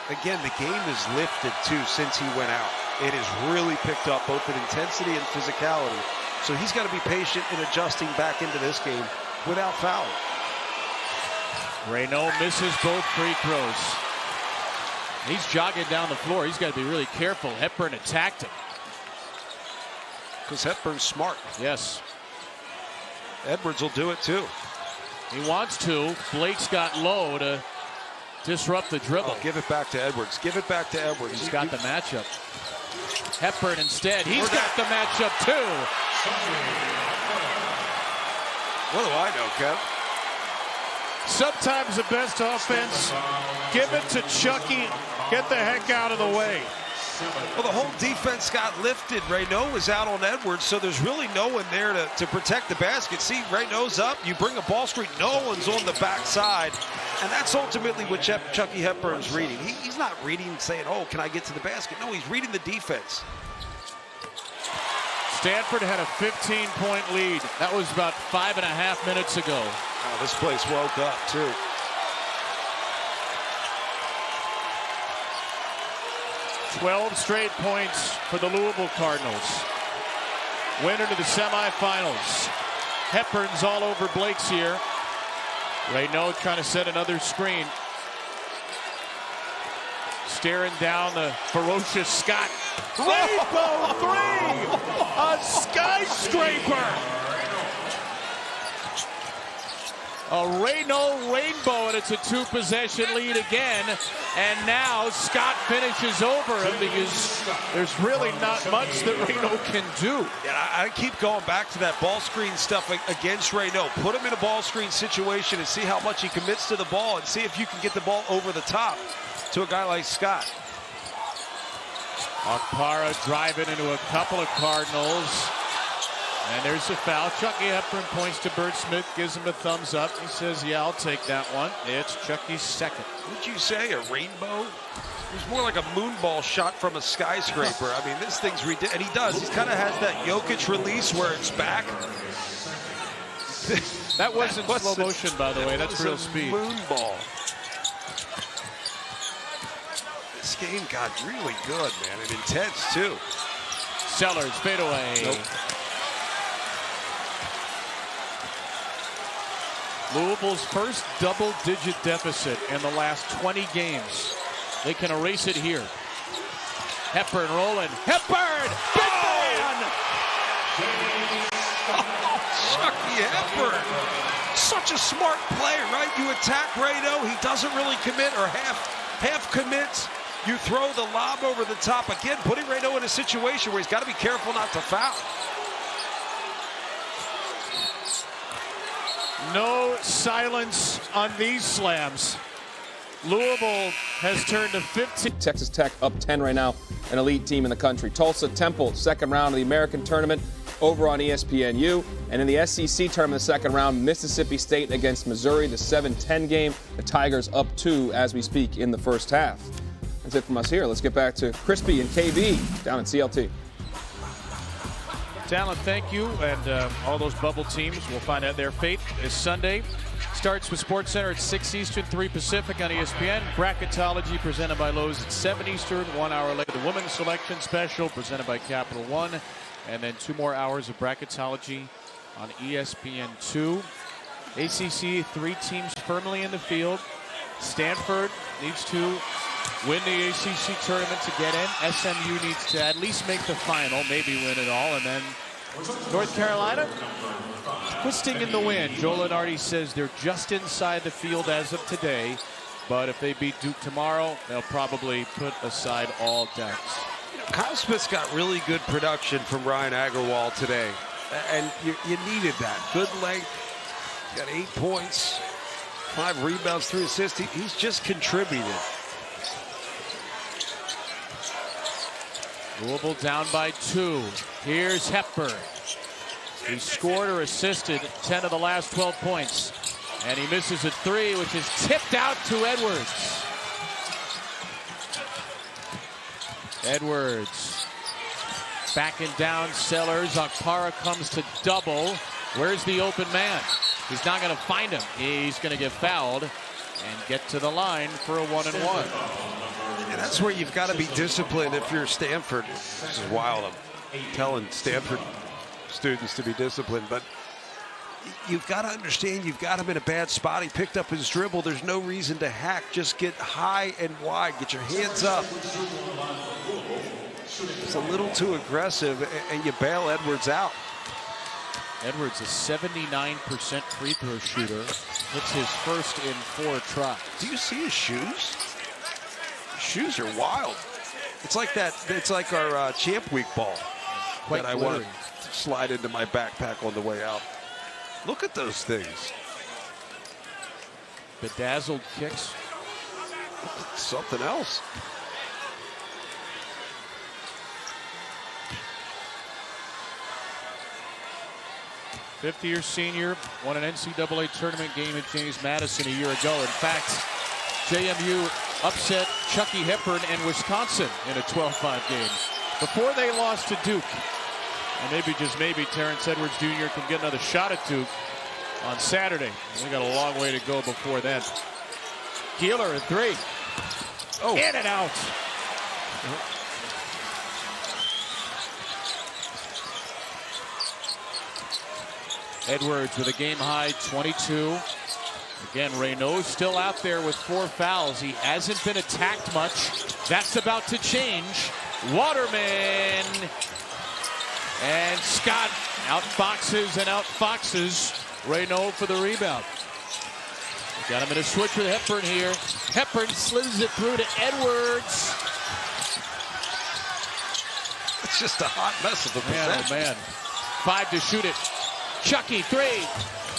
S2: Again, the game is lifted too since he went out. It has really picked up both in intensity and physicality. So he's got to be patient in adjusting back into this game without foul.
S1: Reynaud misses both free throws. He's jogging down the floor. He's got to be really careful. Hepburn attacked him.
S2: Because Hepburn's smart.
S1: Yes.
S2: Edwards will do it too.
S1: He wants to. Blake's got low to disrupt the dribble.
S2: Oh, give it back to Edwards. Give it back to Edwards.
S1: He's got the matchup. Hepburn instead. He's got the matchup too.
S2: What do I know, Kev?
S1: Sometimes the best offense, give it to Chucky. Get the heck out of the way.
S2: Well, the whole defense got lifted. Reynaud was out on Edwards, so there's really no one there to protect the basket. See, Reynaud's up. You bring a ball screen. No one's on the backside. And that's ultimately what Chucky Hepburn's reading. He's not reading saying, oh, can I get to the basket? No, he's reading the defense.
S1: Stanford had a 15-point lead. That was about 5.5 minutes ago.
S2: Oh, this place woke up, too.
S1: "12 straight points for the Louisville Cardinals. Winner to the semifinals. Hepburn's all over Blake's here. Reynaud trying to set another screen. Staring down the ferocious Scott. Rainbow three! A skyscraper! A Reynaud rainbow, and it's a 2-possession lead again. And now Scott finishes over him because there's really not much that Reynaud can do.
S2: Yeah, I keep going back to that ball screen stuff against Reynaud. Put him in a ball screen situation and see how much he commits to the ball and see if you can get the ball over the top to a guy like Scott.
S1: Okpara driving into a couple of Cardinals. And there's a foul. Chucky Hepburn points to Bert Smith, gives him a thumbs up. He says, yeah, I'll take that one. It's Chucky's second.
S2: What'd you say, a rainbow? It was more like a moonball shot from a skyscraper. I mean, this thing's ridiculous. And he does. He kind of has that Jokic release where it's back.
S1: That wasn't slow motion, by the way. That's real speed.
S2: Moonball. This game got really good, man, and intense, too.
S1: Sellers, fade away.
S2: Nope.
S1: Louisville's first double-digit deficit in the last 20 games. They can erase it here. Hepburn rolling. Hepburn! Big man!
S2: Oh, Chucky Hepburn. Such a smart player, right? You attack Reynaud. He doesn't really commit or half commits. You throw the lob over the top. Again, putting Reynaud in a situation where he's got to be careful not to foul.
S1: No silence on these slams. Louisville has turned to 15.
S4: Texas Tech up 10 right now, an elite team in the country. Tulsa Temple, second round of the American tournament over on ESPNU. And in the SEC tournament, the second round, Mississippi State against Missouri, the 7-10 game. The Tigers up 2 as we speak in the first half. That's it from us here. Let's get back to Crispy and KB down at CLT.
S1: Talent, thank you. And all those bubble teams will find out their fate this Sunday. Starts with SportsCenter at 6 Eastern, 3 Pacific on ESPN. Bracketology presented by Lowe's at 7 Eastern. 1 hour later, the Women's Selection Special presented by Capital One. And then 2 more hours of Bracketology on ESPN2. ACC, 3 teams firmly in the field. Stanford needs to win the ACC tournament to get in. SMU needs to at least make the final, maybe win it all. And then North Carolina, twisting in the wind. Joe Lunardi says they're just inside the field as of today. But if they beat Duke tomorrow, they'll probably put aside all doubts.
S2: Kyle Smith's got really good production from Ryan Agarwal today. And you needed that. Good length. Got 8 points, 5 rebounds, 3 assists. He's just contributed.
S1: Louisville down by 2. Here's Hepburn. He scored or assisted 10 of the last 12 points. And he misses a 3, which is tipped out to Edwards. Edwards backing down Sellers. Akpara comes to double. Where's the open man? He's not going to find him. He's going to get fouled and get to the line for a 1-and-1.
S2: And that's where you've got to be disciplined if you're Stanford. This is wild. I'm telling Stanford students to be disciplined, but you've got to understand you've got him in a bad spot. He picked up his dribble. There's no reason to hack. Just get high and wide. Get your hands up. It's a little too aggressive, and you bail Edwards out.
S1: Edwards, a 79% free throw shooter. Hits his first in 4 tries.
S2: Do you see his shoes? His shoes are wild. It's like that. It's like our Champ Week ball
S1: Quite
S2: that I want to slide into my backpack on the way out. Look at those things.
S1: Bedazzled kicks.
S2: Something else.
S1: Fifth-year senior, won an NCAA tournament game at James Madison a year ago. In fact, JMU upset Chucky Hepburn and Wisconsin in a 12-5 game before they lost to Duke. And maybe, just maybe, Terrence Edwards Jr. can get another shot at Duke on Saturday. We got a long way to go before then. Keeler at 3. Oh, in and out. Edwards with a game-high 22. Again, Reynaud still out there with 4 fouls. He hasn't been attacked much. That's about to change. Waterman and Scott outboxes and outfoxes Reynaud for the rebound. Got him in a switch with Hepburn here. Hepburn slings it through to Edwards.
S2: It's just a hot mess of the possession.
S1: Oh man. 5 to shoot it. Chucky, 3.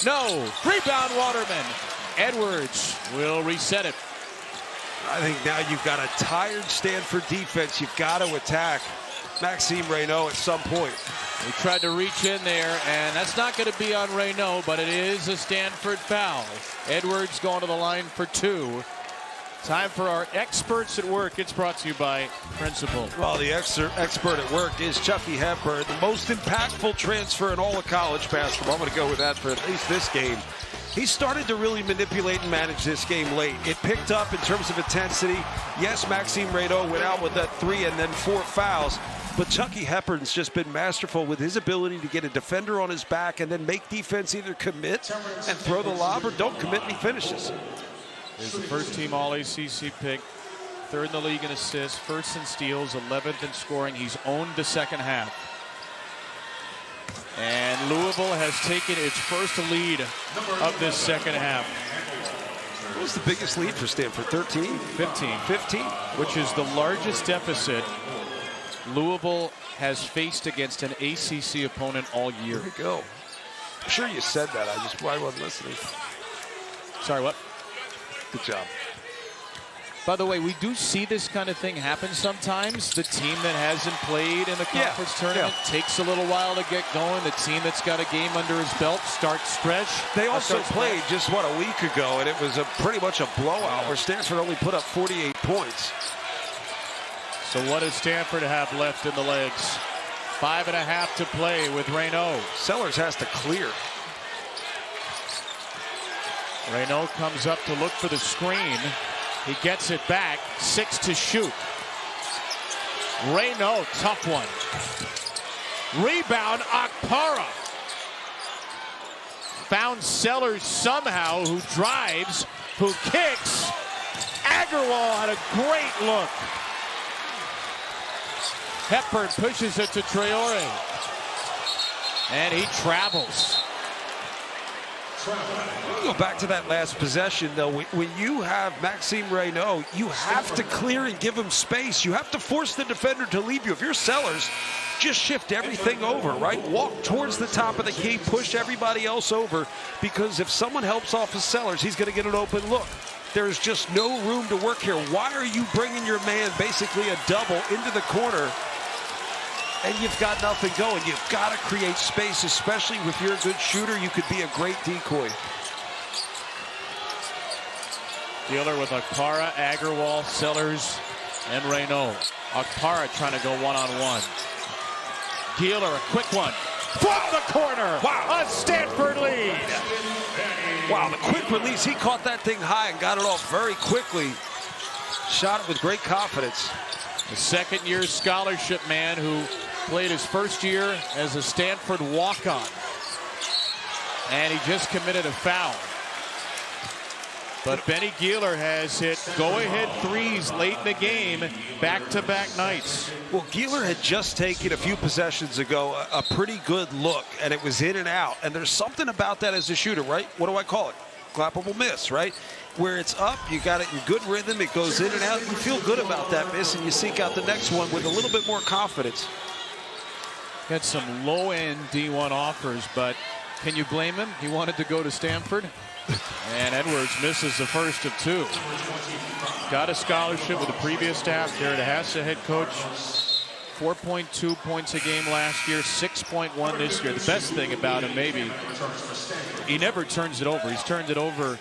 S1: No. Rebound, Waterman. Edwards will reset it.
S2: I think now you've got a tired Stanford defense. You've got to attack Maxime Reynaud at some point.
S1: He tried to reach in there, and that's not going to be on Reynaud, but it is a Stanford foul. Edwards going to the line for 2. Time for our experts at work. It's brought to you by Principal.
S2: Well, the expert at work is Chucky Hepburn, the most impactful transfer in all of college basketball. I'm going to go with that for at least this game. He started to really manipulate and manage this game late. It picked up in terms of intensity. Yes, Maxime Reynaud went out with that 3 and then 4 fouls. But Chucky Hepburn's just been masterful with his ability to get a defender on his back and then make defense either commit and throw the lob or don't commit, and he finishes.
S1: He's the first-team All-ACC pick, 3rd in the league in assists, 1st in steals, 11th in scoring. He's owned the second half. And Louisville has taken its first lead of this second half.
S2: What was the biggest lead for Stanford? 13?
S1: 15.
S2: 15?
S1: Which is the largest deficit Louisville has faced against an ACC opponent all year.
S2: There you go. I'm sure you said that. I wasn't listening.
S1: Sorry, what?
S2: Good job.
S1: By the way, we do see this kind of thing happen sometimes. The team that hasn't played in the conference tournament takes a little while to get going. The team that's got a game under his belt starts stretch.
S2: They also played just, what, a week ago, and it was pretty much a blowout where Stanford only put up 48 points.
S1: So what does Stanford have left in the legs? 5.5 to play with Reynaud.
S2: Sellers has to clear.
S1: Reynaud comes up to look for the screen. He gets it back. 6 to shoot. Reynaud, tough one. Rebound, Akpara. Found Sellers somehow, who drives, who kicks. Agarwal had a great look. Hepburn pushes it to Traore. And he travels.
S2: Let me go back to that last possession, though. When you have Maxime Reynaud, you have to clear and give him space. You have to force the defender to leave you. If you're Sellers, just shift everything over, right? Walk towards the top of the key, push everybody else over, because if someone helps off of Sellers, he's going to get an open look. There's just no room to work here. Why are you bringing your man, basically a double, into the corner, and you've got nothing going? You've got to create space, especially if you're a good shooter. You could be a great decoy.
S1: Dealer with Akpara, Agarwal, Sellers, And Reynaud. Akpara trying to go one-on-one. Gieler, a quick one. From the corner.
S2: Wow.
S1: A Stanford lead.
S2: Wow, the quick release. He caught that thing high and got it off very quickly. Shot it with great confidence.
S1: A second-year scholarship man who played his first year as a Stanford walk-on. And he just committed a foul. But Benny Gieler has hit go-ahead threes late in the game, back-to-back nights.
S2: Well, Gieler had just taken a few possessions ago a pretty good look, and it was in and out. And there's something about that as a shooter, right? What do I call it? Clappable miss, right? Where it's up, you got it in good rhythm, it goes in and out. You feel good about that miss, and you seek out the next one with a little bit more confidence.
S1: Got some low-end D1 offers, but can you blame him? He wanted to go to Stanford. And Edwards misses the first of two. Got a scholarship with the previous staff. Jared Hassa, head coach. 4.2 points a game last year, 6.1 this year. The best thing about him, maybe, he never turns it over. He's turned it over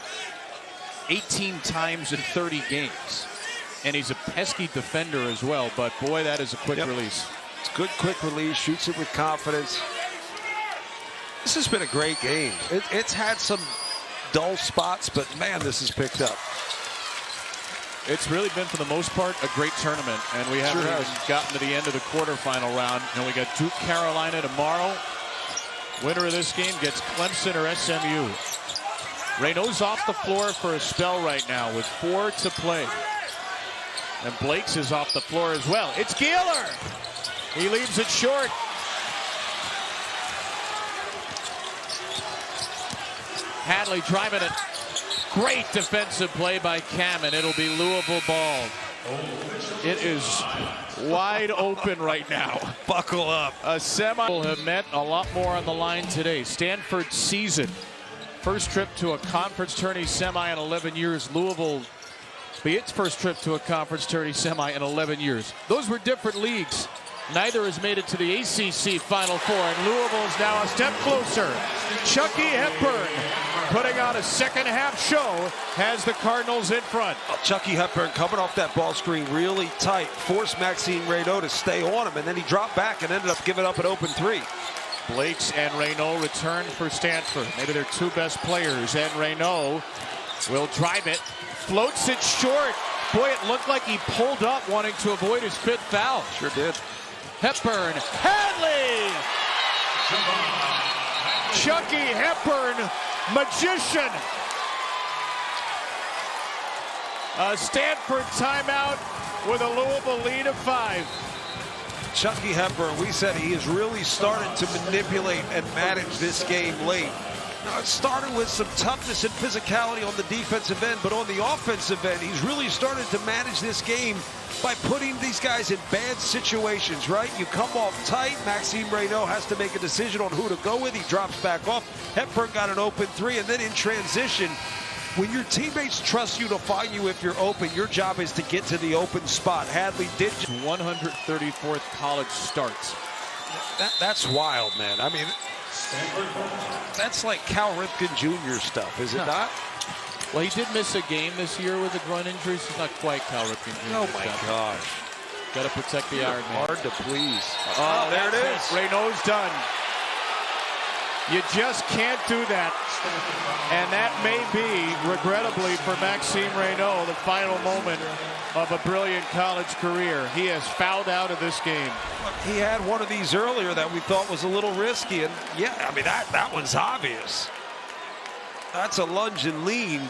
S1: 18 times in 30 games. And he's a pesky defender as well. But, boy, that is a quick release.
S2: It's good quick release, shoots it with confidence. This has been a great game. It's had some dull spots, but man, this has picked up.
S1: It's really been, for the most part, a great tournament, and we haven't even gotten to the end of the quarterfinal round. And we got Duke, Carolina tomorrow. Winner of this game gets Clemson or SMU. Reynaud's off the floor for a spell right now with 4 to play. And Blake's is off the floor as well. It's Gieler. He leaves it short. Hadley driving it. Great defensive play by Cam, and it'll be Louisville ball. It is wide open right now.
S2: Buckle up.
S1: A semi will have met a lot more on the line today. Stanford season. First trip to a conference tourney semi in 11 years. Louisville be its first trip to a conference tourney semi in 11 years. Those were different leagues. Neither has made it to the ACC Final Four, and Louisville is now a step closer. Chucky Hepburn putting on a second-half show, has the Cardinals in front.
S2: Chucky Hepburn coming off that ball screen really tight, forced Maxime Reynaud to stay on him, and then he dropped back and ended up giving up an open three.
S1: Blakes and Reynaud return for Stanford. Maybe their two best players, and Reynaud will drive it, floats it short. Boy, it looked like he pulled up wanting to avoid his fifth foul.
S2: Sure did.
S1: Hepburn, Hadley! Chucky Hepburn, magician. A Stanford timeout with a Louisville lead of 5.
S2: Chucky Hepburn, we said he has really started to manipulate and manage this game late. Now, it started with some toughness and physicality on the defensive end, but on the offensive end, he's really started to manage this game by putting these guys in bad situations, right? You come off tight, Maxime Reynaud has to make a decision on who to go with. He drops back off. Hepburn got an open three, and then in transition, when your teammates trust you to find you if you're open, your job is to get to the open spot. Hadley did.
S1: 134th college starts.
S2: That's wild, man. I mean, that's like Cal Ripken Jr. stuff, is it not?
S1: Well, he did miss a game this year with a groin injury, so it's not quite Cal Ripken Jr.
S2: Oh, my gosh.
S1: Got to protect the Iron Man.
S2: Hard to please.
S1: Oh, there it is. Reynaud's done. You just can't do that. And that may be, regrettably for Maxime Reynaud, the final moment of a brilliant college career. He has fouled out of this game.
S2: He had one of these earlier that we thought was a little risky, and yeah, I mean, that one's obvious. That's a lunge and lean.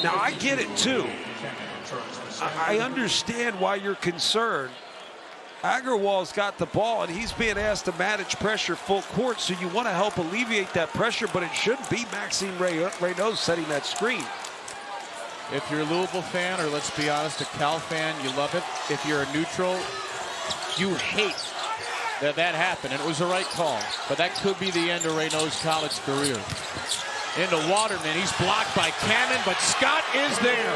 S2: Now, I get it, too. I understand why you're concerned. Agarwal's got the ball, and he's being asked to manage pressure full court, so you want to help alleviate that pressure, but it shouldn't be Maxime Reynaud setting that screen.
S1: If you're a Louisville fan, or let's be honest, a Cal fan, you love it. If you're a neutral, you hate that happened, and it was the right call. But that could be the end of Reynaud's college career. Into Waterman, he's blocked by Cannon, but Scott is there.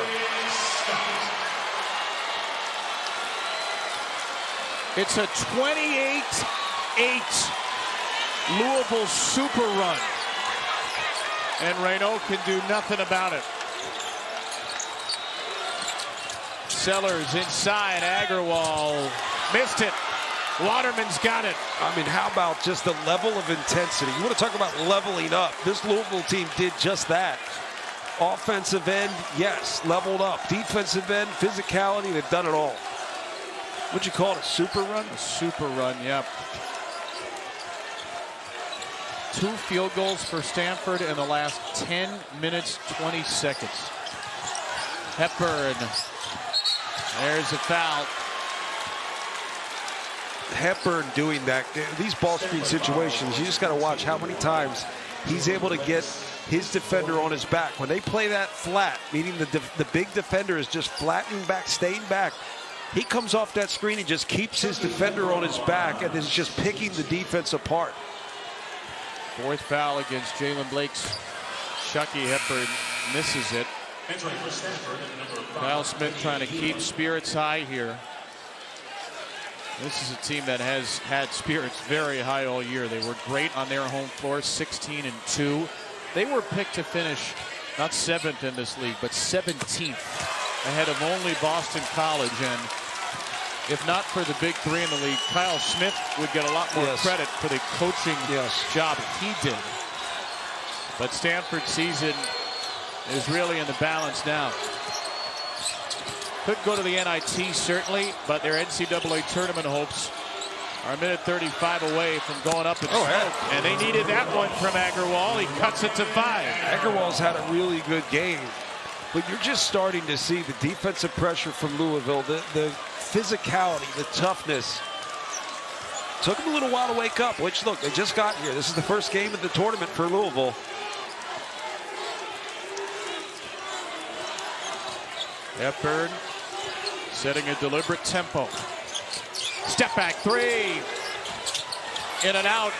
S1: It's a 28-8 Louisville super run. And Reynaud can do nothing about it. Sellers inside. Agarwal missed it. Waterman's got it.
S2: I mean, how about just the level of intensity? You want to talk about leveling up. This Louisville team did just that. Offensive end, yes, leveled up. Defensive end, physicality, they've done it all. What'd you call it, a super run?
S1: A super run, yep. 2 field goals for Stanford in the last 10 minutes, 20 seconds. Hepburn. There's a foul.
S2: Hepburn doing that. These ball screen situations, you just got to watch how many times he's able to get his defender on his back. When they play that flat, meaning the big defender is just flattening back, staying back, he comes off that screen and just keeps his defender on his back and is just picking the defense apart.
S1: 4th foul against Jalen Blake's. Chucky Hepburn misses it. Kyle Smith trying to keep spirits high here. This is a team that has had spirits very high all year. They were great on their home floor, 16-2. They were picked to finish not 7th in this league, but 17th, ahead of only Boston College. And if not for the big 3 in the league, Kyle Smith would get a lot more credit for the coaching job he did. But Stanford's season is really in the balance now. Could go to the NIT, certainly, but their NCAA tournament hopes are a minute 35 away from going up in smoke. And they needed that one from Agarwal. He cuts it to 5.
S2: Agarwal's had a really good game, but you're just starting to see the defensive pressure from Louisville, the physicality, the toughness. Took them a little while to wake up, which, look, they just got here. This is the first game of the tournament for Louisville.
S1: Hepburn setting a deliberate tempo. Step back 3. In and out.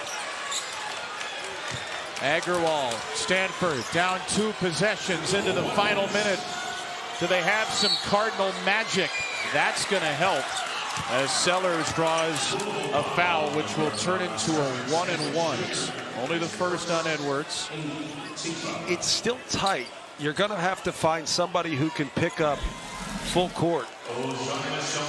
S1: Agarwal, Stanford down 2 possessions into the final minute. Do they have some Cardinal magic? That's going to help as Sellers draws a foul, which will turn into a 1-and-1. It's only the first on Edwards.
S2: It's still tight. You're going to have to find somebody who can pick up full court.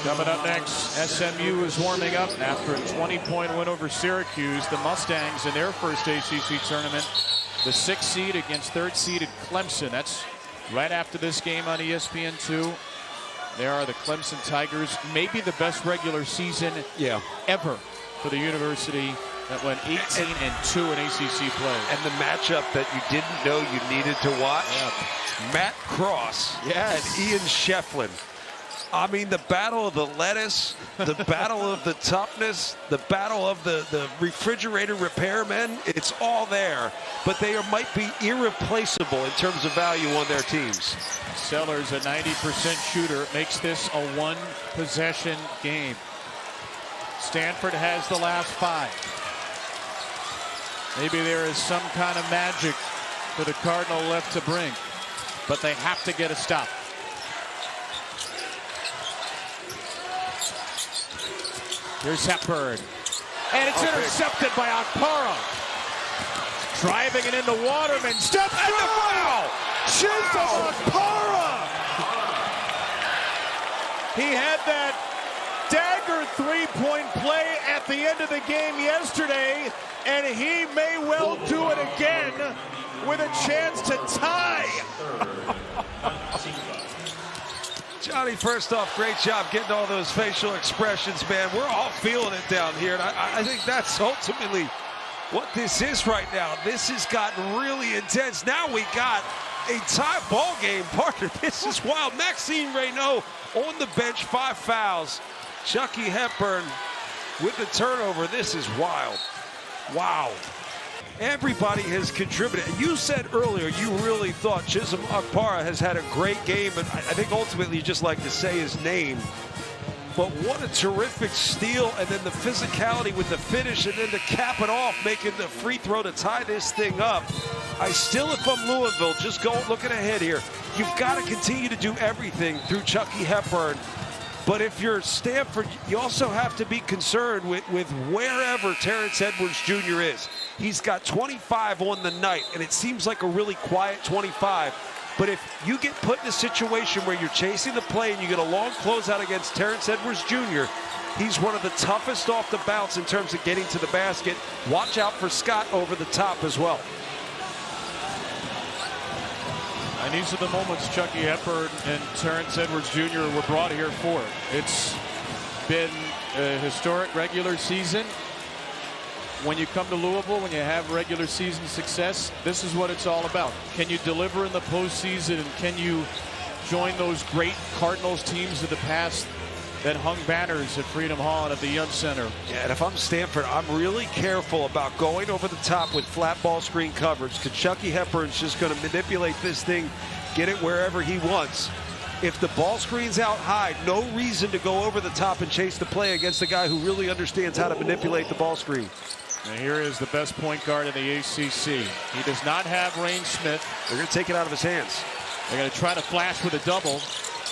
S1: Coming up next, SMU is warming up after a 20-point win over Syracuse. The Mustangs in their first ACC tournament, the 6th seed against 3rd-seeded Clemson. That's right after this game on ESPN2. There are the Clemson Tigers, maybe the best regular season ever for the university that went 18-2 in ACC play.
S2: And the matchup that you didn't know you needed to watch, Matt Cross and Ian Shefflin. I mean, the battle of the lettuce, the battle of the toughness, the battle of the refrigerator repairmen, it's all there. But they might be irreplaceable in terms of value on their teams.
S1: Sellers, a 90% shooter, makes this a 1-possession game. Stanford has the last 5. Maybe there is some kind of magic for the Cardinal left to bring, but they have to get a stop. Here's Hepburn, and it's intercepted by Okpara. Driving it into Waterman, steps in the foul! Chisholm Okpara! He had that dagger 3-point play at the end of the game yesterday, and he may well do it again with a chance to tie.
S2: Johnny, first off, great job getting all those facial expressions, man. We're all feeling it down here, and I think that's ultimately what this is right now. This has gotten really intense. Now we got a tie ball game, partner. This is wild. Maxime Reynaud on the bench, 5 fouls. Chucky Hepburn with the turnover. This is wild. Wow. Everybody has contributed. You said earlier you really thought Chisholm Okpara has had a great game, and I think ultimately you just like to say his name. But what a terrific steal, and then the physicality with the finish, and then to cap it off, making the free throw to tie this thing up. I still, if I'm Louisville, just looking ahead here, you've got to continue to do everything through Chucky Hepburn. But if you're Stanford, you also have to be concerned with wherever Terrence Edwards Jr. is. He's got 25 on the night, and it seems like a really quiet 25. But if you get put in a situation where you're chasing the play and you get a long closeout against Terrence Edwards Jr., he's one of the toughest off the bounce in terms of getting to the basket. Watch out for Scott over the top as well.
S1: And these are the moments Chucky Hepburn and Terrence Edwards Jr. were brought here for. It's been a historic regular season. When you come to Louisville, when you have regular season success, this is what it's all about. Can you deliver in the postseason, and can you join those great Cardinals teams of the past that hung banners at Freedom Hall and at the Yum Center?
S2: Yeah, and if I'm Stanford, I'm really careful about going over the top with flat ball screen coverage, because Chucky Hepburn's just going to manipulate this thing, get it wherever he wants. If the ball screen's out high, no reason to go over the top and chase the play against a guy who really understands how to manipulate the ball screen.
S1: And here is the best point guard in the ACC. He does not have Rain Smith.
S2: They're going to take it out of his hands.
S1: They're going to try to flash with a double.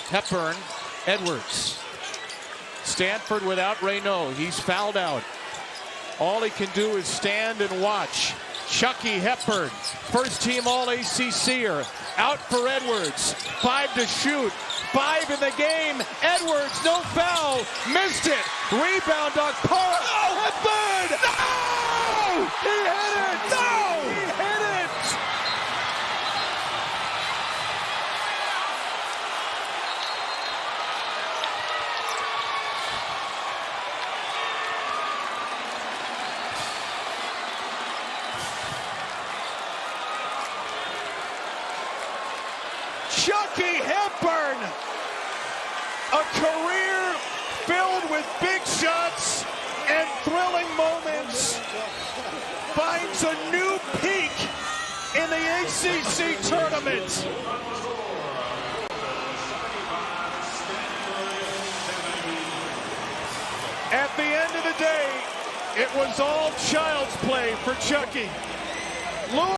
S1: Hepburn, Edwards. Stanford without Reynaud. He's fouled out. All he can do is stand and watch. Chucky Hepburn, first team All-ACCer, out for Edwards. 5 to shoot, 5 in the game. Edwards, no foul, missed it. Rebound, Okpara. Oh, Hepburn! No! He hit it! No! He hit it! Chucky Hepburn, a career filled with big shots and thrilling moments, finds a new peak in the ACC tournament. At the end of the day, it was all child's play for Chucky.